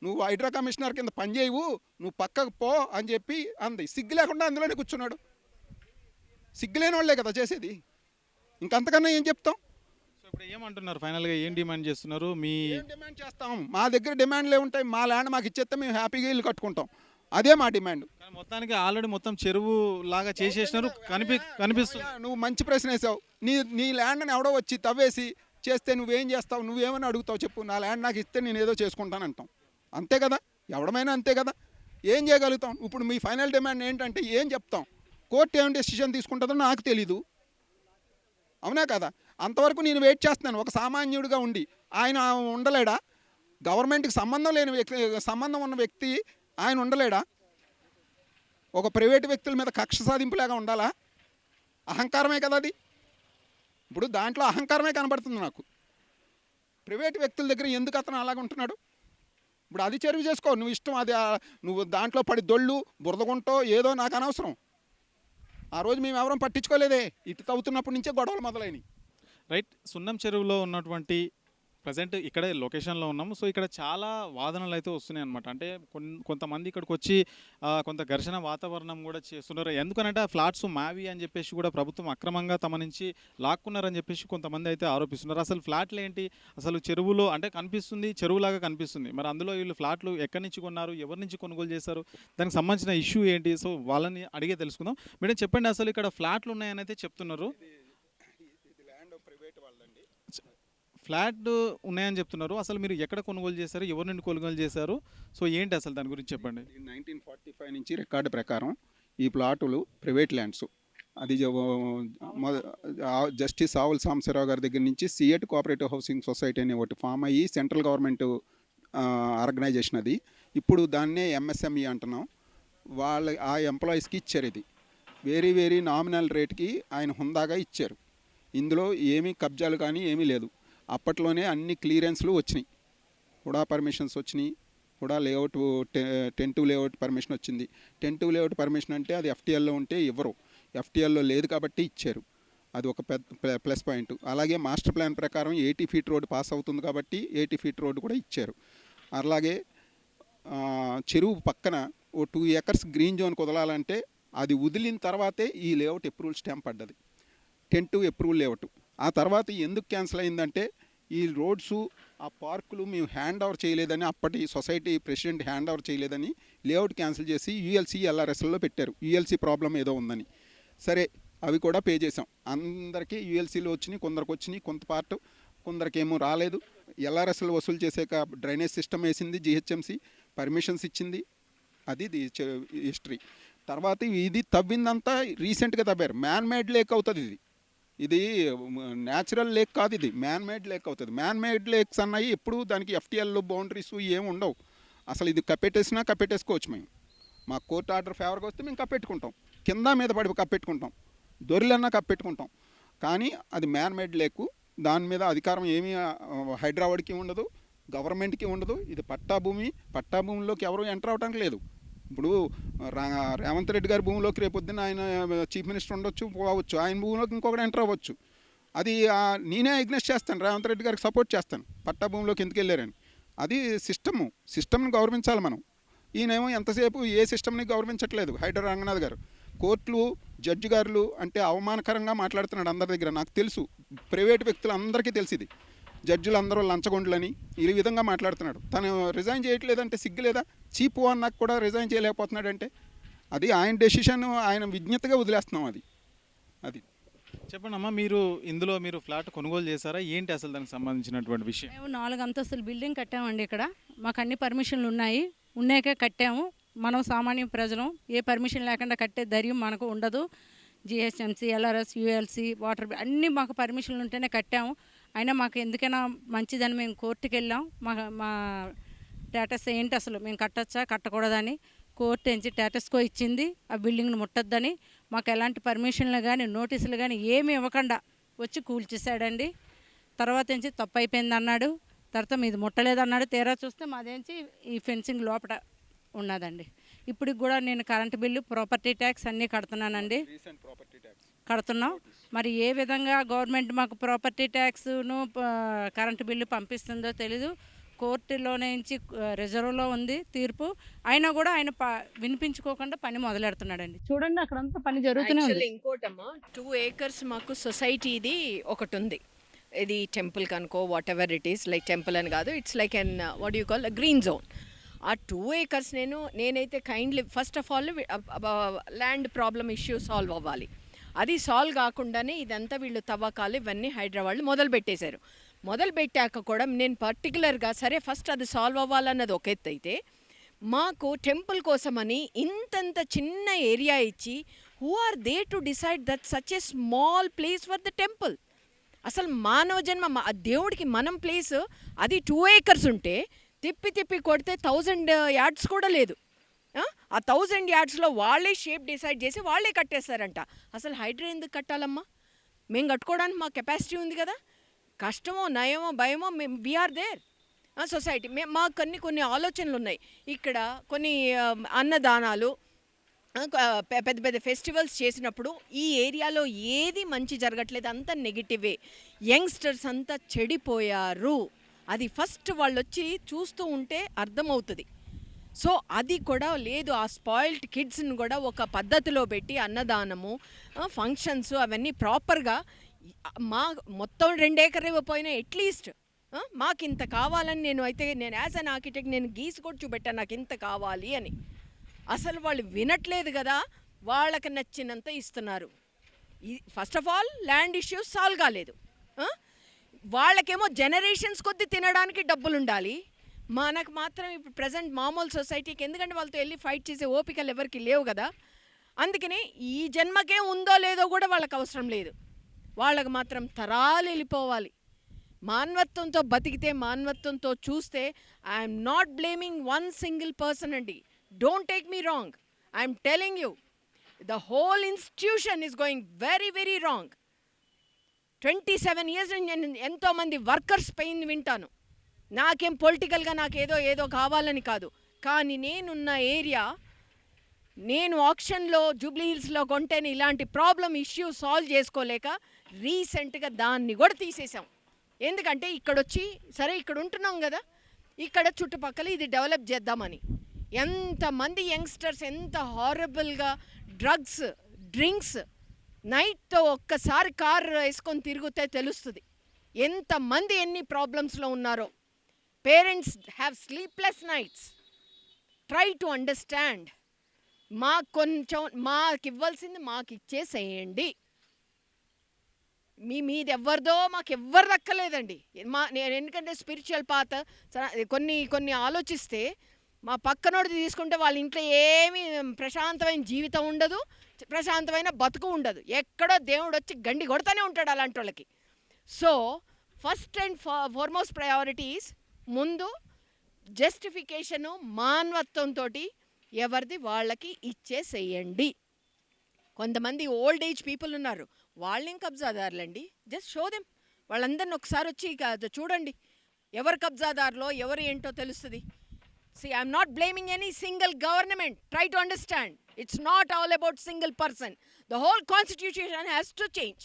నువ్వు హైడ్రా కమిషనర్ కింద పనిచేయవు, నువ్వు పక్కకు పో అని చెప్పి అంది. సిగ్గు లేకుండా అందులోనే కూర్చున్నాడు. సిగ్గులేని వాళ్ళే కదా చేసేది, ఇంకంతకన్నా ఏం చెప్తాం? సో ఇప్పుడు ఏమంటున్నారు ఫైనల్గా, ఏం డిమాండ్ చేస్తున్నారు? ఏం డిమాండ్ చేస్తాం? మా దగ్గర డిమాండ్లే ఉంటాయి. మా ల్యాండ్ మాకు ఇచ్చేస్తే మేము హ్యాపీగా ఇల్లు కట్టుకుంటాం, అదే మా డిమాండ్. మొత్తానికి ఆల్రెడీ మొత్తం చెరువు లాగా చేసేసినారు కనిపిస్తుంది. నువ్వు మంచి ప్రశ్న వేసావు. నీ ల్యాండ్ని ఎవడో వచ్చి తవ్వేసి చేస్తే నువ్వేం చేస్తావు? నువ్వేమని అడుగుతావు చెప్పు? నా ల్యాండ్ నాకు ఇస్తే నేను ఏదో చేసుకుంటాను అంటాం, అంతే కదా? ఎవడమైనా అంతే కదా. ఏం చేయగలుగుతాం? ఇప్పుడు మీ ఫైనల్ డిమాండ్ ఏంటంటే ఏం చెప్తాం? కోర్టు ఏం డెసిషన్ తీసుకుంటుందో నాకు తెలీదు, అవునా కదా? అంతవరకు నేను వెయిట్ చేస్తున్నాను. ఒక సామాన్యుడిగా ఉండి ఆయన ఉండలేడా? గవర్నమెంట్కి సంబంధం ఉన్న వ్యక్తి ఆయన ఉండలేడా? ఒక ప్రైవేటు వ్యక్తుల మీద కక్ష సాధింపులాగా ఉండాలా? అహంకారమే కదా అది. ఇప్పుడు దాంట్లో అహంకారమే కనబడుతుంది నాకు. ప్రైవేటు వ్యక్తుల దగ్గర ఎందుకు అతను అలాగ ఉంటున్నాడు? ఇప్పుడు అది చెరువు చేసుకో, నువ్వు ఇష్టం. అది నువ్వు దాంట్లో పడి దొళ్ళు బురదగుంటో ఏదో నాకు అనవసరం. ఆ రోజు మేము ఎవరం పట్టించుకోలేదే, ఇటు తవ్వుతున్నప్పటి నుంచే గొడవలు మొదలైనవి. రైట్. సున్నం చెరువులో ఉన్నటువంటి ప్రజెంట్ ఇక్కడే లొకేషన్లో ఉన్నాము. సో ఇక్కడ చాలా వాదనలు అయితే వస్తున్నాయి అనమాట. అంటే కొంతమంది ఇక్కడికి వచ్చి కొంత ఘర్షణ వాతావరణం కూడా చేస్తున్నారు. ఎందుకనంటే ఆ ఫ్లాట్స్ మావి అని చెప్పేసి కూడా ప్రభుత్వం అక్రమంగా తమ నుంచి లాక్కున్నారని చెప్పేసి కొంతమంది అయితే ఆరోపిస్తున్నారు. అసలు ఫ్లాట్లు ఏంటి, అసలు చెరువులో అంటే కనిపిస్తుంది, చెరువులాగా కనిపిస్తుంది. మరి అందులో వీళ్ళు ఫ్లాట్లు ఎక్కడి నుంచి కొన్నారు, ఎవరి నుంచి కొనుగోలు చేశారు, దానికి సంబంధించిన ఇష్యూ ఏంటి? సో వాళ్ళని అడిగే తెలుసుకుందాం. మేడం చెప్పండి, అసలు ఇక్కడ ఫ్లాట్లు ఉన్నాయని అయితే చెప్తున్నారు. ఫ్లాట్ ఉన్నాయని చెప్తున్నారు. అసలు మీరు ఎక్కడ కొనుగోలు చేశారు, ఎవరి నుండి కొనుగోలు చేశారు, సో ఏంటి అసలు దాని గురించి చెప్పండి. 1945 నుంచి రికార్డు ప్రకారం ఈ ప్లాటులు ప్రైవేట్ ల్యాండ్స్. అది జస్టిస్ ఆవుల సాంబశివరావు గారి దగ్గర నుంచి సిఎట్ కోఆపరేటివ్ హౌసింగ్ సొసైటీ అనే ఒకటి ఫామ్ అయ్యి సెంట్రల్ గవర్నమెంట్ ఆర్గనైజేషన్ అది. ఇప్పుడు దాన్నే ఎంఎస్ఎంఈ అంటున్నాం. ఆ ఎంప్లాయీస్కి ఇచ్చారు. ఇది వెరీ వెరీ నామినల్ రేట్కి ఆయన హుందాగా ఇచ్చారు. ఇందులో ఏమీ కబ్జాలు కానీ ఏమీ లేదు. అప్పట్లోనే అన్ని క్లియరెన్స్లు వచ్చినాయి, హుడా పర్మిషన్స్ వచ్చినాయి. హుడా లేఅవుట్ 10-2 లేఅవుట్ పర్మిషన్ వచ్చింది. 10-2 లేఅవుట్ పర్మిషన్ అంటే అది ఎఫ్టీఎల్లో ఉంటే ఇవ్వరు, ఎఫ్టీఎల్లో లేదు కాబట్టి ఇచ్చారు. అది ఒక పెద్ద ప్లస్ పాయింట్. అలాగే మాస్టర్ ప్లాన్ ప్రకారం 80 ఫీట్ రోడ్డు పాస్ అవుతుంది కాబట్టి 80 ఫీట్ రోడ్డు కూడా ఇచ్చారు. అలాగే చెరువు పక్కన ఓ 2 ఏకర్స్ గ్రీన్ జోన్ కుదలాలంటే అది వదిలిన తర్వాతే ఈ లేఅవుట్ అప్రూవల్ స్టాంప్ పడ్డది. 10-2 అప్రూవల్ లేఅవుట్. ఆ తర్వాత ఎందుకు క్యాన్సిల్ అయిందంటే ఈ రోడ్స్, ఆ పార్కులు మేము హ్యాండ్ ఓవర్ చేయలేదని, అప్పటి సొసైటీ ప్రెసిడెంట్ హ్యాండ్ ఓవర్ చేయలేదని లేఅవుట్ క్యాన్సిల్ చేసి యూఎల్సీ ఎల్ఆర్ఎస్లో పెట్టారు. యూఎల్సీ ప్రాబ్లం ఏదో ఉందని. సరే, అవి కూడా పే చేసాం. అందరికీ యూఎల్సీలో వచ్చినాయి, కొందరికి వచ్చినాయి, కొంత పార్ట్, కొందరికేమో రాలేదు. ఎల్ఆర్ఎస్లో వసూలు చేసాక డ్రైనేజ్ సిస్టమ్ వేసింది జిహెచ్ఎంసీ, పర్మిషన్స్ ఇచ్చింది. అది హిస్టరీ. తర్వాత ఇది తవ్విందంతా రీసెంట్గా తవ్వారు. మ్యాన్ మేడ్ లేక్ అవుతుంది ఇది. ఇది న్యాచురల్ లేక్ కాదు, ఇది మ్యాన్ మేడ్ లేక్ అవుతుంది. మ్యాన్ మేడ్ లేక్స్ అన్నాయి ఎప్పుడు దానికి ఎఫ్టీఎల్ బౌండరీస్ ఏమి ఉండవు. అసలు ఇది కప్పెట్టేసినా కప్పెట్టేసుకోవచ్చు. మేము మా కోర్టు ఆర్డర్ ఫేవర్గా వస్తే మేము కప్పెట్టుకుంటాం, కింద మీద పడి కప్పెట్టుకుంటాం, దొరిలన్నా కప్పెట్టుకుంటాం. కానీ అది మ్యాన్ మేడ్ లేకు. దాని మీద అధికారం ఏమీ హైదరాబాద్కి ఉండదు, గవర్నమెంట్కి ఉండదు. ఇది పట్టాభూమిలోకి ఎవరు ఎంటర్ అవడానికి లేదు. ఇప్పుడు రేవంత్ రెడ్డి గారి భూమిలోకి రేపొద్దున ఆయన చీఫ్ మినిస్టర్ ఉండొచ్చు, పోవచ్చు. ఆయన భూమిలోకి ఇంకొకటి ఎంటర్ అవ్వచ్చు. అది నేనే ఎగ్నెస్ట్ చేస్తాను, రేవంత్ రెడ్డి గారికి సపోర్ట్ చేస్తాను. పట్టా భూమిలోకి ఎందుకు వెళ్ళారని. అది సిస్టమ్ని గౌరవించాలి మనం. ఈయనేమో ఎంతసేపు ఏ సిస్టమ్ని గౌరవించట్లేదు హైడ్రా రంగనాథ్ గారు. కోర్టులు, జడ్జి గారులు అంటే అవమానకరంగా మాట్లాడుతున్నాడు అందరి దగ్గర. నాకు తెలుసు, ప్రైవేట్ వ్యక్తులు అందరికీ తెలిసింది. జడ్జిలు అందరూ లంచగొండ్లని ఈ విధంగా మాట్లాడుతున్నాడు. తను రిజైన్ చేయట్లేదంటే సిగ్గులేదా? చీప్ అన్నాక కూడా రిజైన్ చేయలేకపోతున్నాడంటే అది ఆయన డెసిషన్, ఆయన విజ్ఞతగా వదిలేస్తున్నాం. అది చెప్పండి అమ్మా, మీరు ఫ్లాట్ కొనుగోలు చేశారా, ఏంటి అసలు దానికి సంబంధించినటువంటి విషయం? మేము 4 అంతస్తుల బిల్డింగ్ కట్టామండి. ఇక్కడ మాకు అన్ని పర్మిషన్లు ఉన్నాకే కట్టాము. మనం సామాన్య ప్రజలు ఏ పర్మిషన్ లేకుండా కట్టే ధైర్యం మనకు ఉండదు. జిహెచ్ఎంసీ, ఎల్ఆర్ఎస్, యూఎల్సీ, వాటర్ అన్నీ మాకు పర్మిషన్లు ఉంటేనే కట్టాము. అయినా మాకు ఎందుకైనా మంచిదని మేము కోర్టుకి వెళ్ళాం. మా స్టేటస్ ఏంటి, అసలు మేము కట్టచ్చా కట్టకూడదని కోర్టు నుంచి స్టేటస్కో ఇచ్చింది. ఆ బిల్డింగ్ను ముట్టొద్దని మాకు ఎలాంటి పర్మిషన్లు కానీ నోటీసులు కానీ ఏమీ ఇవ్వకుండా వచ్చి కూల్చేసాడండి. తర్వాత నుంచి తప్పు అయిపోయింది అన్నాడు. తర్వాత మీది ముట్టలేదన్నాడు. తీరా చూస్తే మాదేంచి ఈ ఫెన్సింగ్ లోపల ఉన్నదండి. ఇప్పటికి కూడా నేను కరెంటు బిల్లు, ప్రాపర్టీ ట్యాక్స్ అన్నీ కడుతున్నానండి. కడుతున్నాం. మరి ఏ విధంగా గవర్నమెంట్ మాకు ప్రాపర్టీ ట్యాక్స్ను కరెంటు బిల్లు పంపిస్తుందో తెలీదు. కోర్టులో నుంచి రిజర్వ్లో ఉంది తీర్పు. అయినా కూడా ఆయన వినిపించుకోకుండా పని మొదలెడుతున్నాడండి. చూడండి అక్కడంతా పని జరుగుతూనే ఉంది. ఇంకోటమ్మా, 2 acres మాకు సొసైటీది ఒకటి ఉంది. ఇది టెంపుల్ కనుకో, what ever it is, like temple అని కాదు, it's like an what you call green zone. ఆ 2 acres నేనైతే kindly first of all land problem issue solve అవ్వాలి. అది సాల్వ్ కాకుండానే ఇదంతా వీళ్ళు తవ్వకాలు ఇవన్నీ హైదరాబాద్లో మొదలుపెట్టాక కూడా నేను పర్టికులర్గా సరే ఫస్ట్ అది సాల్వ్ అవ్వాలన్నది ఒక ఎత్తు అయితే, మాకు టెంపుల్ కోసమని ఇంతంత చిన్న ఏరియా ఇచ్చి who are they to decide that such a small place for the temple. అసలు మానవ జన్మ దేవుడికి మనం ప్లేస్ అది 2 acres ఉంటే తిప్పి కొడితే 1000 yards కూడా లేదు. ఆ 1000 yardsలో వాళ్ళే షేప్ డిసైడ్ చేసి వాళ్ళే కట్టేస్తారంట. అసలు హైడ్రా ఎందుకు కట్టాలమ్మా? మేము కట్టుకోవడానికి మా కెపాసిటీ ఉంది కదా. కష్టమో నయమో భయమో వీఆర్ దేర్. సొసైటీ మాకు కొన్ని ఆలోచనలు ఉన్నాయి. ఇక్కడ కొన్ని అన్నదానాలు, పెద్ద పెద్ద ఫెస్టివల్స్ చేసినప్పుడు ఈ ఏరియాలో ఏది మంచి జరగట్లేదు, అంతా నెగిటివే. యంగ్స్టర్స్ అంతా చెడిపోయారు. అది ఫస్ట్ వాళ్ళు వచ్చి చూస్తూ ఉంటే అర్థమవుతుంది. సో అది కూడా లేదు. ఆ స్పాయిల్డ్ కిడ్స్ని కూడా ఒక పద్ధతిలో పెట్టి అన్నదానము, ఫంక్షన్స్ అవన్నీ ప్రాపర్గా మా మొత్తం 2 ఎకర్లు ఇవ్వకపోయినా అట్లీస్ట్ మాకు ఇంత కావాలని నేను యాజ్ అన్ ఆర్కిటెక్ట్ నేను గీసి కూడా చూపెట్టాను నాకు ఇంత కావాలి అని. అసలు వాళ్ళు వినట్లేదు కదా, వాళ్ళకి నచ్చినంత ఇస్తున్నారు. First of all land issues solve కాలేదు. వాళ్ళకేమో జనరేషన్స్ కొద్దీ తినడానికి డబ్బులు ఉండాలి, మనకు మాత్రం ఇప్పుడు ప్రజెంట్ మామూలు సొసైటీకి, ఎందుకంటే వాళ్ళతో వెళ్ళి ఫైట్ చేసే ఓపికలు ఎవరికి లేవు కదా. అందుకనే ఈ జన్మకే ఉందో లేదో కూడా వాళ్ళకి అవసరం లేదు. వాళ్ళకి మాత్రం తరాలు వెళ్ళిపోవాలి. మానవత్వంతో బతికితే, మానవత్వంతో చూస్తే, I'm not blaming one single person అండి. Don't take me wrong, I'm telling you the whole institution is going very very wrong. 27 years నుంచి నేను ఎంతోమంది వర్కర్స్ పెయిన్ వింటాను. నాకేం పొలిటికల్గా నాకు ఏదో కావాలని కాదు, కానీ నేనున్న ఏరియా, నేను ఆక్షన్లో జూబ్లీ హిల్స్లో కొంటేనే ఇలాంటి ప్రాబ్లం ఇష్యూ సాల్వ్ చేసుకోలేక రీసెంట్గా దాన్ని కూడా తీసేసాం. ఎందుకంటే ఇక్కడొచ్చి సరే ఇక్కడ ఉంటున్నాం కదా, ఇక్కడ చుట్టుపక్కల ఇది డెవలప్ చేద్దామని. ఎంతమంది యంగ్స్టర్స్ ఎంత హారబుల్గా డ్రింక్స్ నైట్తో ఒక్కసారి కార్ వేసుకొని తిరిగితే తెలుస్తుంది ఎంతమంది ఎన్ని ప్రాబ్లమ్స్లో ఉన్నారో. Parents have sleepless nights. Try to understand. మాకు ఇవ్వాల్సింది మాకు ఇచ్చేసేయండి. మీది ఎవరిదో మాకు ఎవ్వరు దక్కలేదండి. నేను ఎందుకంటే స్పిరిచువల్ పాత్ కొన్ని ఆలోచిస్తే, మా పక్కనోడిది తీసుకుంటే వాళ్ళ ఇంట్లో ఏమీ ప్రశాంతమైన జీవితం ఉండదు, ప్రశాంతమైన బతుకు ఉండదు. ఎక్కడో దేవుడు వచ్చి గండి కొడతానే ఉంటాడు అలాంటి వాళ్ళకి. So first and foremost priorities ముందు జస్టిఫికేషను మానవత్వంతో ఎవరిది వాళ్ళకి ఇచ్చేసేయండి. కొంతమంది ఓల్డ్ ఏజ్ పీపుల్ ఉన్నారు, వాళ్ళేం కబ్జాదారులండి. Just show them. వాళ్ళందరిని ఒకసారి వచ్చి చూడండి, ఎవరు కబ్జాదారులో ఎవరు ఏంటో తెలుస్తుంది. See, I'm not blaming any single government. Try to understand. It's not all about single person. The whole constitution has to change.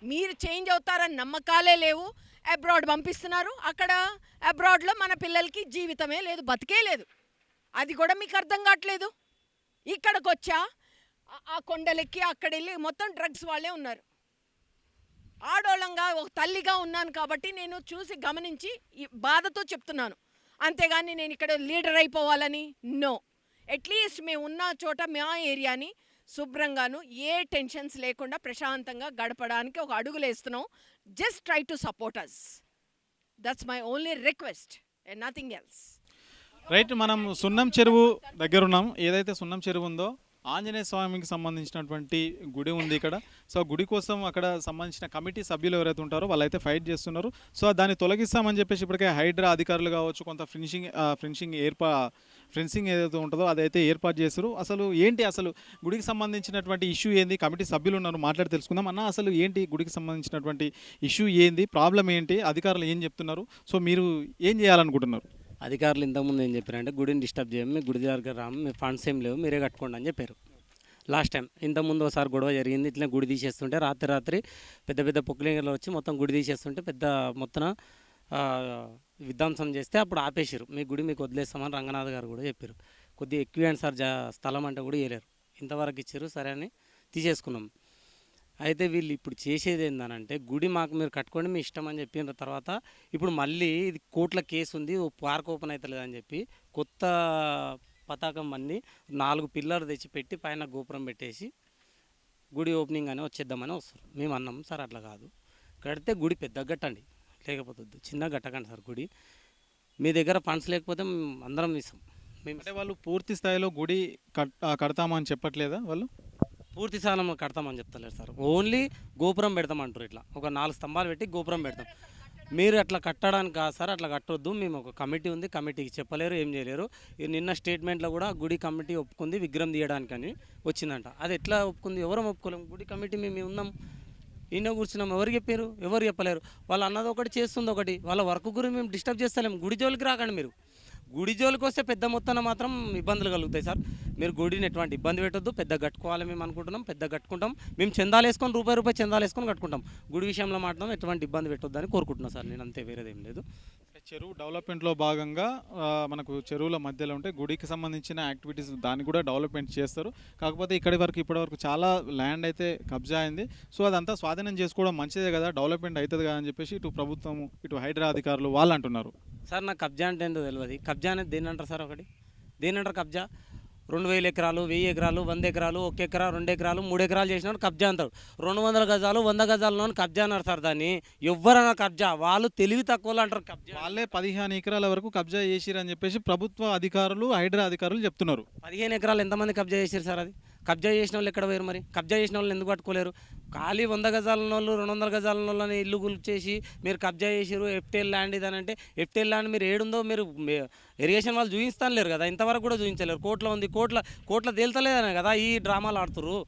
మీరు చేంజ్ అవుతారని నమ్మకాలే లేవు. అబ్రాడ్ పంపిస్తున్నారు, అక్కడ అబ్రాడ్లో మన పిల్లలకి జీవితమే లేదు, బతికే లేదు. అది కూడా మీకు అర్థం కావట్లేదు. ఇక్కడికి వచ్చా ఆ కొండలెక్కి అక్కడ వెళ్ళి మొత్తం డ్రగ్స్ వాళ్ళే ఉన్నారు. ఆడోళ్ళంగా ఒక తల్లిగా ఉన్నాను కాబట్టి నేను చూసి గమనించి బాధతో చెప్తున్నాను, అంతేగాని నేను ఇక్కడ లీడర్ అయిపోవాలని నో. అట్లీస్ట్ మేము ఉన్న చోట మా ఏరియాని శుభ్రంగాను ఏ టెన్షన్స్ లేకుండా ప్రశాంతంగా గడపడానికి ఒక అడుగులు వేస్తున్నాం. Just try to support us. That's my only request and nothing else. Right, మనం సున్నం చెరువు దగ్గర ఉన్నాం. ఏదైతే సున్నం చెరువు ఉందో ఆంజనేయ స్వామికి సంబంధించినటువంటి గుడి ఉంది ఇక్కడ. సో గుడి కోసం అక్కడ సంబంధించిన కమిటీ సభ్యులు ఎవరైతే ఉంటారో వాళ్ళైతే ఫైట్ చేస్తున్నారు. సో దాన్ని తొలగిస్తామని చెప్పేసి ఇప్పటికే హైడ్రా అధికారులు కావచ్చు, కొంత ఫెన్సింగ్ ఏదైతే ఉంటుందో అదైతే ఏర్పాటు చేస్తారు. అసలు ఏంటి అసలు గుడికి సంబంధించినటువంటి ఇష్యూ ఏంది, కమిటీ సభ్యులు ఉన్నారు, మాట్లాడి తెలుసుకుందాం. అన్న అసలు ఏంటి గుడికి సంబంధించినటువంటి ఇష్యూ ఏంది, ప్రాబ్లం ఏంటి, అధికారులు ఏం చెప్తున్నారు, సో మీరు ఏం చేయాలనుకుంటున్నారు? అధికారులు ఇంతకుముందు ఏం చెప్పారంటే గుడిని డిస్టర్బ్ చేయము, మీ గుడి దగ్గర రాము, మీ ఫండ్స్ ఏం లేవు, మీరే కట్టుకోండి అని చెప్పారు లాస్ట్ టైం. ఇంతకుముందు ఒకసారి గొడవ జరిగింది, ఇట్లా గుడి తీసేస్తుంటే రాత్రి పెద్ద పెద్ద పొక్కులింగలు వచ్చి మొత్తం గుడి తీసేస్తుంటే పెద్ద మొత్తం విధ్వంసం చేస్తే అప్పుడు ఆపేసారు. మీ గుడి మీకు వదిలేస్తామని రంగనాథ్ గారు కూడా చెప్పారు. కొద్దిగా ఎక్కువ సార్ స్థలం అంటే కూడా వేయలేరు, ఇంతవరకు ఇచ్చారు, సరే అని తీసేసుకున్నాం. అయితే వీళ్ళు ఇప్పుడు చేసేది ఏందనంటే గుడి మాకు మీరు కట్టుకోండి మీ ఇష్టం అని చెప్పిన తర్వాత ఇప్పుడు మళ్ళీ ఇది కోర్టుల కేసు ఉంది, పార్క్ ఓపెన్ అవుతలేదని చెప్పి కొత్త పతాకం అన్నీ 4 పిల్లర్లు తెచ్చి పెట్టి పైన గోపురం పెట్టేసి గుడి ఓపెనింగ్ అని వచ్చేద్దామని వస్తారు. మేము అన్నాం సార్ అట్లా కాదు, కడితే గుడి పెద్దగా కట్టండి, లేకపోతే చిన్నగా కట్టకండి సార్ గుడి. మీ దగ్గర ఫండ్స్ లేకపోతే అందరం ఇస్తాం. మేము అంటే వాళ్ళు పూర్తి స్థాయిలో గుడి కడతామని చెప్పట్లేదా? వాళ్ళు పూర్తి స్థానం కడతామని చెప్తలేరు సార్, ఓన్లీ గోపురం పెడతామంటారు. ఇట్లా ఒక 4 స్తంభాలు పెట్టి గోపురం పెడతాం. మీరు అట్లా కట్టడానికి కాదు సార్, అట్లా కట్టొద్దు, మేము ఒక కమిటీ ఉంది, కమిటీకి చెప్పలేరు, ఏం చేయలేరు. నిన్న స్టేట్మెంట్లో కూడా గుడి కమిటీ ఒప్పుకుంది విగ్రహం తీయడానికి అని వచ్చిందంట. అది ఎట్లా ఒప్పుకుంది, ఎవరం ఒప్పుకోలేము, గుడి కమిటీ మేము ఉన్నాం. ఈయన కూర్చున్నాం, ఎవరు చెప్పారు? ఎవరు చెప్పలేరు. వాళ్ళు అన్నది ఒకటి, చేస్తుంది ఒకటి. వాళ్ళ వర్క్ గురించి మేము డిస్టర్బ్ చేస్తలేము. గుడి జోలికి రాకండి మీరు. గుడి జోలికి వస్తే పెద్ద మొత్తాన మాత్రం ఇబ్బందులు కలుగుతాయి సార్. మీరు గుడిని ఎటువంటి ఇబ్బంది పెట్టొద్దు. పెద్ద కట్టుకోవాలి మేము అనుకుంటున్నాం, పెద్ద కట్టుకుంటాం. మేము చందాలు వేసుకొని రూపాయి చందాలు వేసుకొని కట్టుకుంటాం. గుడి విషయంలో మాత్రం ఎటువంటి ఇబ్బంది పెట్టొద్దు అని కోరుకుంటున్నాను సార్. నేను అంతే, వేరేదేం లేదు. చెరువు డెవలప్మెంట్లో భాగంగా మనకు చెరువుల మధ్యలో ఉంటే గుడికి సంబంధించిన యాక్టివిటీస్ దాన్ని కూడా డెవలప్మెంట్ చేస్తారు. కాకపోతే ఇప్పటివరకు చాలా ల్యాండ్ అయితే కబ్జా అయింది. సో అదంతా స్వాధీనం చేసుకోవడం మంచిదే కదా, డెవలప్మెంట్ అవుతుంది కదా అని చెప్పేసి ఇటు ప్రభుత్వం, ఇటు హైడ్రా అధికారులు వాళ్ళు అంటున్నారు. సార్ నాకు కబ్జా అంటే ఏంటో తెలియదు. కబ్జా అనేది దేని అంటారు సార్? ఒకటి దేని అంటారు కబ్జా? 2000 ఎకరాలు, 1000 ఎకరాలు, 100 ఎకరాలు, 1 ఎకరా, 2 ఎకరాలు, 3 ఎకరాలు చేసినాడు కబ్జా అంటారు. 200 గజాలు, 100 గజాలలో కబ్జా అన్నారు సార్. దాన్ని ఎవ్వరన్నా కబ్జా, వాళ్ళు తెలివి తక్కువ అంటారు కబ్జా. వాళ్ళే 15 ఎకరాల వరకు కబ్జా చేసిరని చెప్పేసి ప్రభుత్వ అధికారులు, హైడ్రా అధికారులు చెప్తున్నారు. 15 ఎకరాలు ఎంతమంది కబ్జా చేశారు సార్? అది కబ్జా చేసిన వాళ్ళు ఎక్కడ పోయారు మరి? కబ్జా చేసిన వాళ్ళు ఎందుకు పట్టుకోలేరు? ఖాళీ 100 గజాల వాళ్ళు, 200 గజాల వాళ్ళని ఇల్లు గుల్చేసి మీరు కబ్జా చేసారు, ఎఫ్టేల్ ల్యాండ్ ఇదని అంటే, ఎఫ్టేల్ ల్యాండ్ మీరు ఏడుందో మీరు ఇరిగేషన్ వాళ్ళు చూపిస్తాను లేరు కదా, ఇంతవరకు కూడా చూపించలేరు. కోర్టులో ఉంది, కోర్టులో తేల్తలేదనే కదా ఈ డ్రామాలు ఆడుతున్నారు.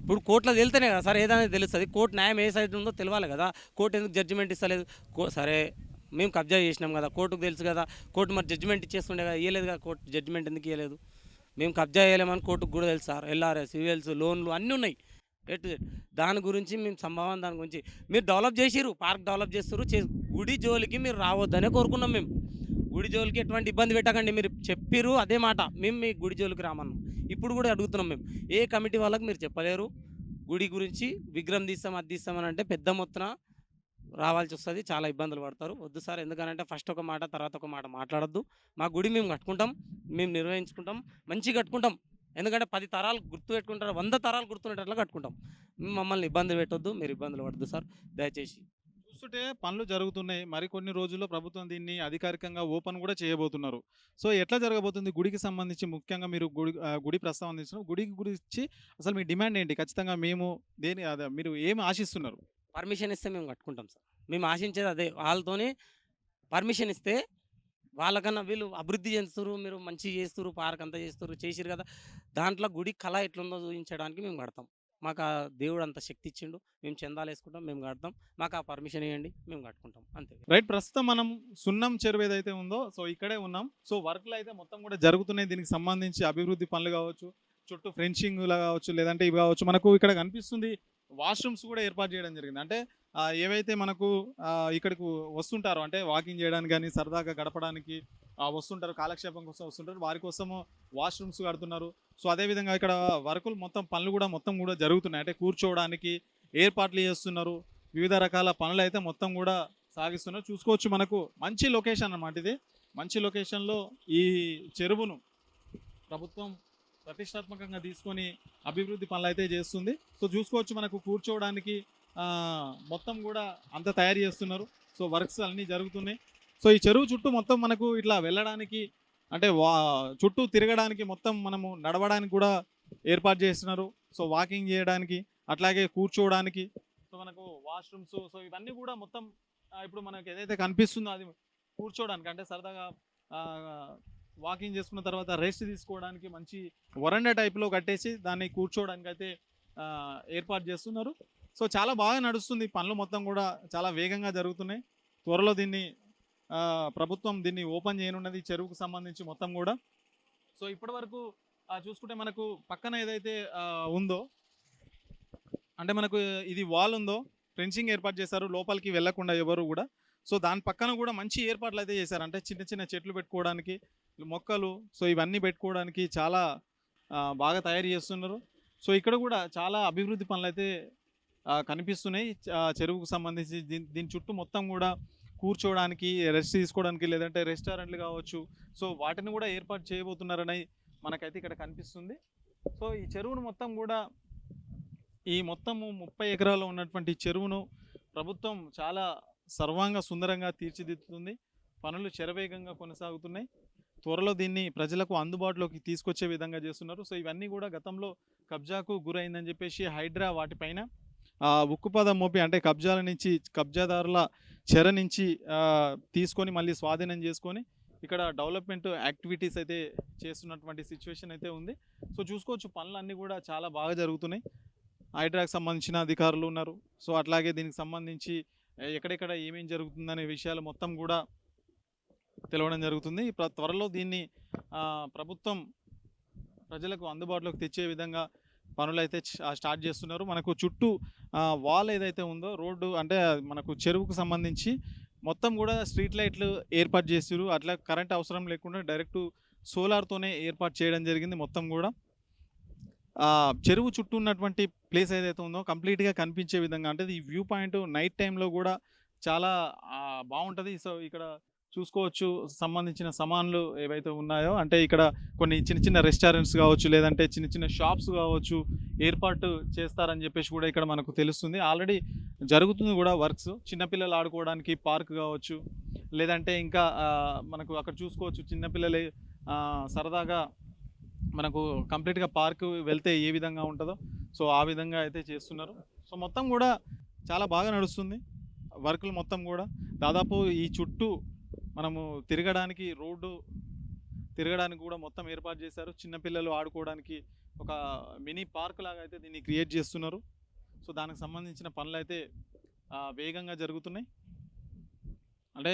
ఇప్పుడు కోర్టులో తేలితేనే కదా సార్ ఏదైనా తెలుస్తుంది. కోర్టు న్యాయం ఏ సైడ్ ఉందో తెలియాలి కదా. కోర్టు ఎందుకు జడ్జిమెంట్ ఇస్తలేదు? సరే మేము కబ్జా చేసినాం కదా, కోర్టుకు తెలుసు కదా, కోర్టు మరి జడ్జిమెంట్ ఇచ్చేస్తుండే కదా, ఇవ్వలేదు కదా కోర్టు జడ్జిమెంట్. ఎందుకు ఇవ్వలేదు? మేము కబ్జా చేయలేమని కోర్టుకు కూడా తెలుసు సార్. ఎల్ఆర్ఎస్, యూఎల్స్, లోన్లు అన్నీ ఉన్నాయి ఏ టు జెడ్. దాని గురించి మేము సంభావన, దాని గురించి మీరు డెవలప్ చేసిరు, పార్క్ డెవలప్ చేస్తారు. గుడి జోలికి మీరు రావద్దనే కోరుకున్నాం మేము. గుడి జోలికి ఎటువంటి ఇబ్బంది పెట్టకండి మీరు చెప్పిరు, అదే మాట. మేము మీ గుడి జోలికి రామన్నాం. ఇప్పుడు కూడా అడుగుతున్నాం మేము. ఏ కమిటీ వాళ్ళకి మీరు చెప్పలేరు గుడి గురించి, విగ్రహం తీస్తాం, అది తీస్తామని అంటే పెద్ద మొత్తం రావాల్సి వస్తుంది, చాలా ఇబ్బందులు పడతారు. వద్దు సార్, ఎందుకనంటే ఫస్ట్ ఒక మాట తర్వాత ఒక మాట మాట్లాడొద్దు. మా గుడి మేము కట్టుకుంటాం, మేము నిర్వహించుకుంటాం, మంచిగా కట్టుకుంటాం. ఎందుకంటే 10 తరాలు గుర్తు పెట్టుకుంటారు, 100 తరాలు గుర్తున్నట్లా కట్టుకుంటాం. మమ్మల్ని ఇబ్బంది పెట్టొద్దు, మీరు ఇబ్బందులు పడద్దు సార్ దయచేసి. చూస్తుంటే పనులు జరుగుతున్నాయి. మరికొన్ని రోజుల్లో ప్రభుత్వం దీన్ని అధికారికంగా ఓపెన్ కూడా చేయబోతున్నారు. సో ఎట్లా జరగబోతుంది గుడికి సంబంధించి? ముఖ్యంగా మీరు గుడి ప్రస్తావన గుడి గురించి అసలు మీ డిమాండ్ ఏంటి? ఖచ్చితంగా మేము అదే మీరు ఏమి ఆశిస్తున్నారు? పర్మిషన్ ఇస్తే మేము కట్టుకుంటాం సార్. మేము ఆశించేది అదే. వాళ్ళతోనే పర్మిషన్ ఇస్తే, వాళ్ళకన్నా వీళ్ళు అభివృద్ధి చేస్తారు, మీరు మంచిగా చేస్తారు, పార్క్ అంతా చేస్తారు, చేసిరు కదా, దాంట్లో గుడి కళ ఎట్లుందో చూపించడానికి మేము కడతాం. మాకు ఆ దేవుడు అంత శక్తి ఇచ్చిండు, మేము చందాలు వేసుకుంటాం, మేము కడతాం. మాకు ఆ పర్మిషన్ ఇవ్వండి, మేము కట్టుకుంటాం, అంతే. రైట్, ప్రస్తుతం మనం సున్నం చెరువు ఏదైతే ఉందో సో ఇక్కడే ఉన్నాం. సో వర్క్లు అయితే మొత్తం కూడా జరుగుతున్నాయి. దీనికి సంబంధించి అభివృద్ధి పనులు కావచ్చు, చుట్టూ ఫెన్సింగ్లు కావచ్చు, లేదంటే ఇవి కావచ్చు. మనకు ఇక్కడ కనిపిస్తుంది వాష్రూమ్స్ కూడా ఏర్పాటు చేయడం జరిగింది. అంటే ఏవైతే మనకు ఇక్కడికి వస్తుంటారో, అంటే వాకింగ్ చేయడానికి కానీ సరదాగా గడపడానికి వస్తుంటారు, కాలక్షేపం కోసం వస్తుంటారు, వారి కోసము వాష్రూమ్స్ కడుతున్నారు. సో అదేవిధంగా ఇక్కడ వర్కులు మొత్తం పనులు కూడా మొత్తం కూడా జరుగుతున్నాయి. అంటే కూర్చోవడానికి ఏర్పాట్లు చేస్తున్నారు, వివిధ రకాల పనులు అయితే మొత్తం కూడా సాగిస్తున్నారు. చూసుకోవచ్చు, మనకు మంచి లొకేషన్ అన్నమాట ఇది. మంచి లొకేషన్లో ఈ చెరువును ప్రభుత్వం ప్రతిష్టాత్మకంగా తీసుకొని అభివృద్ధి పనులు అయితే చేస్తుంది. సో చూసుకోవచ్చు, మనకు కూర్చోవడానికి మొత్తం కూడా అంతా తయారు చేస్తున్నారు. సో వర్క్స్ అన్నీ జరుగుతున్నాయి. సో ఈ చెరువు చుట్టూ మొత్తం మనకు ఇట్లా వెళ్ళడానికి, అంటే చుట్టూ తిరగడానికి, మొత్తం మనము నడవడానికి కూడా ఏర్పాటు చేస్తున్నారు. సో వాకింగ్ చేయడానికి, అట్లాగే కూర్చోవడానికి, సో మనకు వాష్రూమ్స్, సో ఇవన్నీ కూడా మొత్తం ఇప్పుడు మనకు ఏదైతే కనిపిస్తుందో అది కూర్చోవడానికి, అంటే సరదాగా వాకింగ్ చేసుకున్న తర్వాత రెస్ట్ తీసుకోవడానికి మంచి వరండా టైప్లో కట్టేసి దాన్ని కూర్చోవడానికి అయితే ఏర్పాటు చేస్తున్నారు. సో చాలా బాగా నడుస్తుంది, పనులు మొత్తం కూడా చాలా వేగంగా జరుగుతున్నాయి. త్వరలో దీన్ని ప్రభుత్వం దీన్ని ఓపెన్ చేయనున్నది, చెరువుకు సంబంధించి మొత్తం కూడా. సో ఇప్పటివరకు చూసుకుంటే మనకు పక్కన ఏదైతే ఉందో, అంటే మనకు ఇది వాల్ ఉందో, ఫెన్సింగ్ ఏర్పాటు చేశారు లోపలికి వెళ్ళకుండా ఎవరు కూడా. సో దాని పక్కన కూడా మంచి ఏర్పాట్లు అయితే చేశారు. అంటే చిన్న చిన్న చెట్లు పెట్టుకోవడానికి, మొక్కలు, సో ఇవన్నీ పెట్టుకోవడానికి చాలా బాగా తయారు చేస్తున్నారు. సో ఇక్కడ కూడా చాలా అభివృద్ధి పనులు అయితే కనిపిస్తున్నాయి చెరువుకు సంబంధించి. దీని చుట్టూ మొత్తం కూడా కూర్చోవడానికి, రెస్ట్ తీసుకోవడానికి, లేదంటే రెస్టారెంట్లు కావచ్చు, సో వాటిని కూడా ఏర్పాటు చేయబోతున్నారని మనకైతే ఇక్కడ కనిపిస్తుంది. సో ఈ చెరువును మొత్తం కూడా, ఈ మొత్తము 30 ఎకరాల్లో ఉన్నటువంటి చెరువును ప్రభుత్వం చాలా సర్వాంగ సుందరంగా తీర్చిదిద్దుతుంది. పనులు శరవేగంగా కొనసాగుతున్నాయి. త్వరలో దీన్ని ప్రజలకు అందుబాటులోకి తీసుకొచ్చే విధంగా చేస్తున్నారు. సో ఇవన్నీ కూడా గతంలో కబ్జాకు గురైందని చెప్పేసి హైడ్రా వాటిపైన ఉక్కుపదం మోపి, అంటే కబ్జాల నుంచి, కబ్జాదారుల చెర నుంచి తీసుకొని మళ్ళీ స్వాధీనం చేసుకొని ఇక్కడ డెవలప్మెంట్ యాక్టివిటీస్ అయితే చేస్తున్నటువంటి సిచ్యువేషన్ అయితే ఉంది. సో చూసుకోవచ్చు, పనులు అన్నీ కూడా చాలా బాగా జరుగుతున్నాయి. హైడ్రాకి సంబంధించిన అధికారులు ఉన్నారు. సో అట్లాగే దీనికి సంబంధించి ఎక్కడెక్కడ ఏమేం జరుగుతుందనే విషయాలు మొత్తం కూడా తెలవడం జరుగుతుంది. త్వరలో దీన్ని ప్రభుత్వం ప్రజలకు అందుబాటులోకి తెచ్చే విధంగా పనులైతే స్టార్ట్ చేస్తున్నారు. మనకు చుట్టూ వాల్ ఏదైతే ఉందో రోడ్డు అంటే మనకు చెరువుకు సంబంధించి మొత్తం కూడా స్ట్రీట్ లైట్లు ఏర్పాటు చేసారు. అట్లా కరెంట్ అవసరం లేకుండా డైరెక్ట్ సోలార్తోనే ఏర్పాటు చేయడం జరిగింది. మొత్తం కూడా చెరువు చుట్టూ ఉన్నటువంటి ప్లేస్ ఏదైతే ఉందో కంప్లీట్గా కనిపించే విధంగా, అంటే ఈ వ్యూ పాయింట్ నైట్ టైంలో కూడా చాలా బాగుంటుంది. సో ఇక్కడ చూసుకోవచ్చు సంబంధించిన సామాన్లు ఏవైతే ఉన్నాయో, అంటే ఇక్కడ కొన్ని చిన్న చిన్న రెస్టారెంట్స్ కావచ్చు, లేదంటే చిన్న చిన్న షాప్స్ కావచ్చు ఏర్పాటు చేస్తారని చెప్పేసి కూడా ఇక్కడ మనకు తెలుస్తుంది. ఆల్రెడీ జరుగుతుంది కూడా వర్క్స్. చిన్నపిల్లలు ఆడుకోవడానికి పార్క్ కావచ్చు, లేదంటే ఇంకా మనకు అక్కడ చూసుకోవచ్చు చిన్నపిల్లలే సరదాగా మనకు కంప్లీట్గా పార్క్ వెళ్తే ఏ విధంగా ఉంటుందో సో ఆ విధంగా అయితే చేస్తున్నారు. సో మొత్తం కూడా చాలా బాగా నడుస్తుంది వర్కులు మొత్తం కూడా. దాదాపు ఈ చుట్టూ మనము తిరగడానికి రోడ్డు తిరగడానికి కూడా మొత్తం ఏర్పాటు చేశారు. చిన్నపిల్లలు ఆడుకోవడానికి ఒక మినీ పార్క్ లాగా అయితే దీన్ని క్రియేట్ చేస్తున్నారు. సో దానికి సంబంధించిన పనులు అయితే వేగంగా జరుగుతున్నాయి, అంటే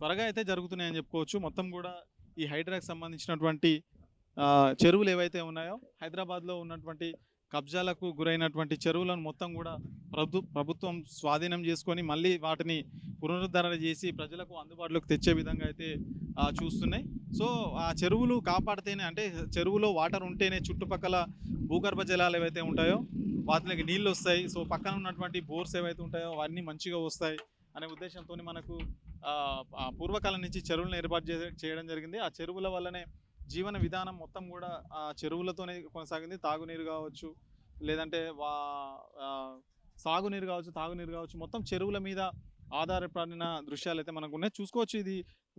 త్వరగా అయితే జరుగుతున్నాయని చెప్పుకోవచ్చు. మొత్తం కూడా ఈ హైడ్రాకి సంబంధించినటువంటి చెరువులు ఏవైతే ఉన్నాయో హైదరాబాద్లో ఉన్నటువంటి కబ్జాలకు గురైనటువంటి చెరువులను మొత్తం కూడా ప్రభుత్వం స్వాధీనం చేసుకొని మళ్ళీ వాటిని పునరుద్ధరణ చేసి ప్రజలకు అందుబాటులోకి తెచ్చే విధంగా అయితే చూస్తున్నాయి. సో ఆ చెరువులు కాపాడితేనే, అంటే చెరువులో వాటర్ ఉంటేనే చుట్టుపక్కల భూగర్భ జలాలు ఏవైతే ఉంటాయో వాటికి నీళ్ళు వస్తాయి. సో పక్కన ఉన్నటువంటి బోర్స్ ఏవైతే ఉంటాయో అవన్నీ మంచిగా వస్తాయి అనే ఉద్దేశంతో మనకు పూర్వకాలం నుంచి చెరువులను ఏర్పాటు చేయడం జరిగింది. ఆ చెరువుల వల్లనే జీవన విధానం మొత్తం కూడా ఆ చెరువులతోనే కొనసాగింది. తాగునీరు కావచ్చు, లేదంటే సాగునీరు కావచ్చు, తాగునీరు కావచ్చు, మొత్తం చెరువుల మీద ఆధారపడిన దృశ్యాలు అయితే మనకు ఉన్నాయి. చూసుకోవచ్చు ఇది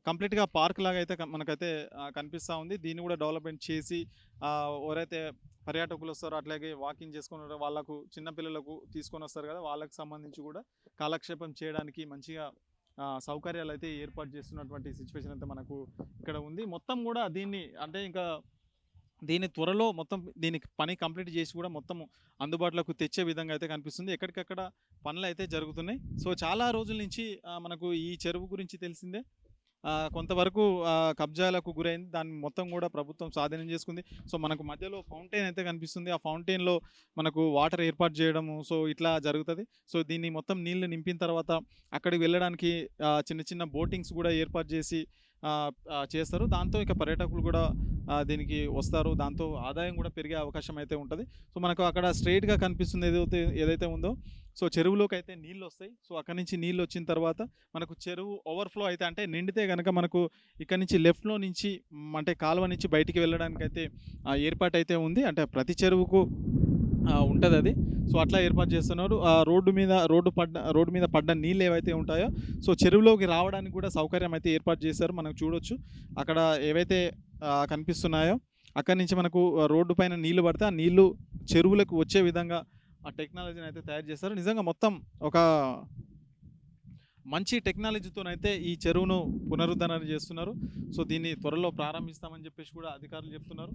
కంప్లీట్గా పార్క్ లాగా అయితే మనకైతే కనిపిస్తూ ఉంది. దీన్ని కూడా డెవలప్మెంట్ చేసి ఎవరైతే పర్యాటకులు వస్తారో అట్లాగే వాకింగ్ చేసుకుని వాళ్ళకు చిన్నపిల్లలకు తీసుకొని వస్తారు కదా, వాళ్ళకి సంబంధించి కూడా కాలక్షేపం చేయడానికి మంచిగా సౌకర్యాలు అయితే ఏర్పాటు చేస్తున్నటువంటి సిచ్యువేషన్ అయితే మనకు ఇక్కడ ఉంది. మొత్తం కూడా దీన్ని అంటే ఇంకా దీన్ని త్వరలో మొత్తం దీనికి పని కంప్లీట్ చేసి కూడా మొత్తం అందుబాటులోకి తెచ్చే విధంగా అయితే కనిపిస్తుంది. ఎక్కడికక్కడ పనులు అయితే జరుగుతున్నాయి. సో చాలా రోజుల నుంచి మనకు ఈ చెరువు గురించి తెలిసిందే. కొంతవరకు కబ్జాలకు గురైంది. దాన్ని మొత్తం కూడా ప్రభుత్వం స్వాధీనం చేసుకుంది. సో మనకు మధ్యలో ఫౌంటైన్ అయితే కనిపిస్తుంది. ఆ ఫౌంటైన్లో మనకు వాటర్ ఏర్పాటు చేయడము సో ఇట్లా జరుగుతుంది. సో దీన్ని మొత్తం నీళ్లు నింపిన తర్వాత అక్కడికి వెళ్ళడానికి చిన్న చిన్న బోటింగ్స్ కూడా ఏర్పాటు చేసి చేస్తారు. దాంతో ఇక పర్యాటకులు కూడా దీనికి వస్తారు. దాంతో ఆదాయం కూడా పెరిగే అవకాశం అయితే ఉంటుంది. సో మనకు అక్కడ స్ట్రైట్గా కనిపిస్తుంది ఏదైతే ఉందో సో చెరువులోకి అయితే నీళ్ళు వస్తాయి. సో అక్కడి నుంచి నీళ్ళు వచ్చిన తర్వాత మనకు చెరువు ఓవర్ఫ్లో అయితే, అంటే నిండితే కనుక మనకు ఇక్కడ నుంచి లెఫ్ట్లో నుంచి అంటే కాలువ నుంచి బయటికి వెళ్ళడానికి అయితే ఏర్పాటు అయితే ఉంది. అంటే ప్రతి చెరువుకు ఉంటుంది అది. సో అట్లా ఏర్పాటు చేస్తున్నారు. రోడ్డు మీద పడ్డ నీళ్ళు ఏవైతే ఉంటాయో సో చెరువులోకి రావడానికి కూడా సౌకర్యం అయితే ఏర్పాటు చేశారు. మనం చూడొచ్చు అక్కడ ఏవైతే కనిపిస్తున్నాయో అక్కడి నుంచి మనకు రోడ్డు పైన నీళ్లు పడితే ఆ నీళ్లు చెరువులకు వచ్చే విధంగా ఆ టెక్నాలజీని అయితే తయారు చేస్తారు. నిజంగా మొత్తం ఒక మంచి టెక్నాలజీతోనైతే ఈ చెరువును పునరుద్ధరణ చేస్తున్నారు. సో దీన్ని త్వరలో ప్రారంభిస్తామని చెప్పేసి కూడా అధికారులు చెప్తున్నారు.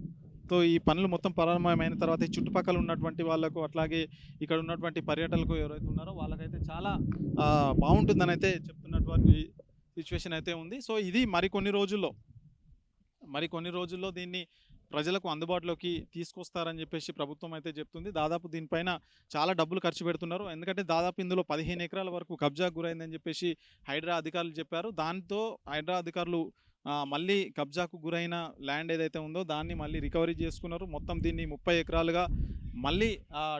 సో ఈ పనులు మొత్తం ప్రారంభమైన తర్వాత ఈ చుట్టుపక్కల ఉన్నటువంటి వాళ్ళకు అట్లాగే ఇక్కడ ఉన్నటువంటి పర్యటకులకు ఎవరైతే ఉన్నారో వాళ్ళకైతే చాలా బాగుంటుందని అయితే చెప్తున్నటువంటి సిచ్యువేషన్ అయితే ఉంది. సో ఇది మరికొన్ని రోజుల్లో దీన్ని ప్రజలకు అందుబాటులోకి తీసుకొస్తారని చెప్పేసి ప్రభుత్వం అయితే చెప్తుంది. దాదాపు దీనిపైన చాలా డబ్బులు ఖర్చు పెడుతున్నారు. ఎందుకంటే దాదాపు ఇందులో 15 ఎకరాల వరకు కబ్జా గురైందని చెప్పేసి హైడ్రా అధికారులు చెప్పారు. దాంతో హైడ్రా అధికారులు మళ్ళీ కబ్జాకు గురైన ల్యాండ్ ఏదైతే ఉందో దాన్ని మళ్ళీ రికవరీ చేసుకున్నారు. మొత్తం దీన్ని 30 ఎకరాలుగా మళ్ళీ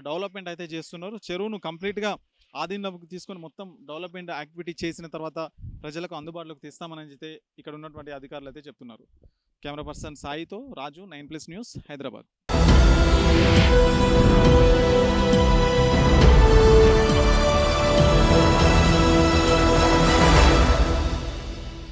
డెవలప్మెంట్ అయితే చేస్తున్నారు. చెరువును కంప్లీట్గా ఆధీనంలోకి తీసుకొని మొత్తం డెవలప్మెంట్ యాక్టివిటీ చేసిన తర్వాత ప్రజలకు అందుబాటులోకి తెస్తామని అయితే ఇక్కడ ఉన్నటువంటి అధికారులు అయితే చెప్తున్నారు. కెమెరా పర్సన్ సాయితో రాజు, 9+ న్యూస్, హైదరాబాద్.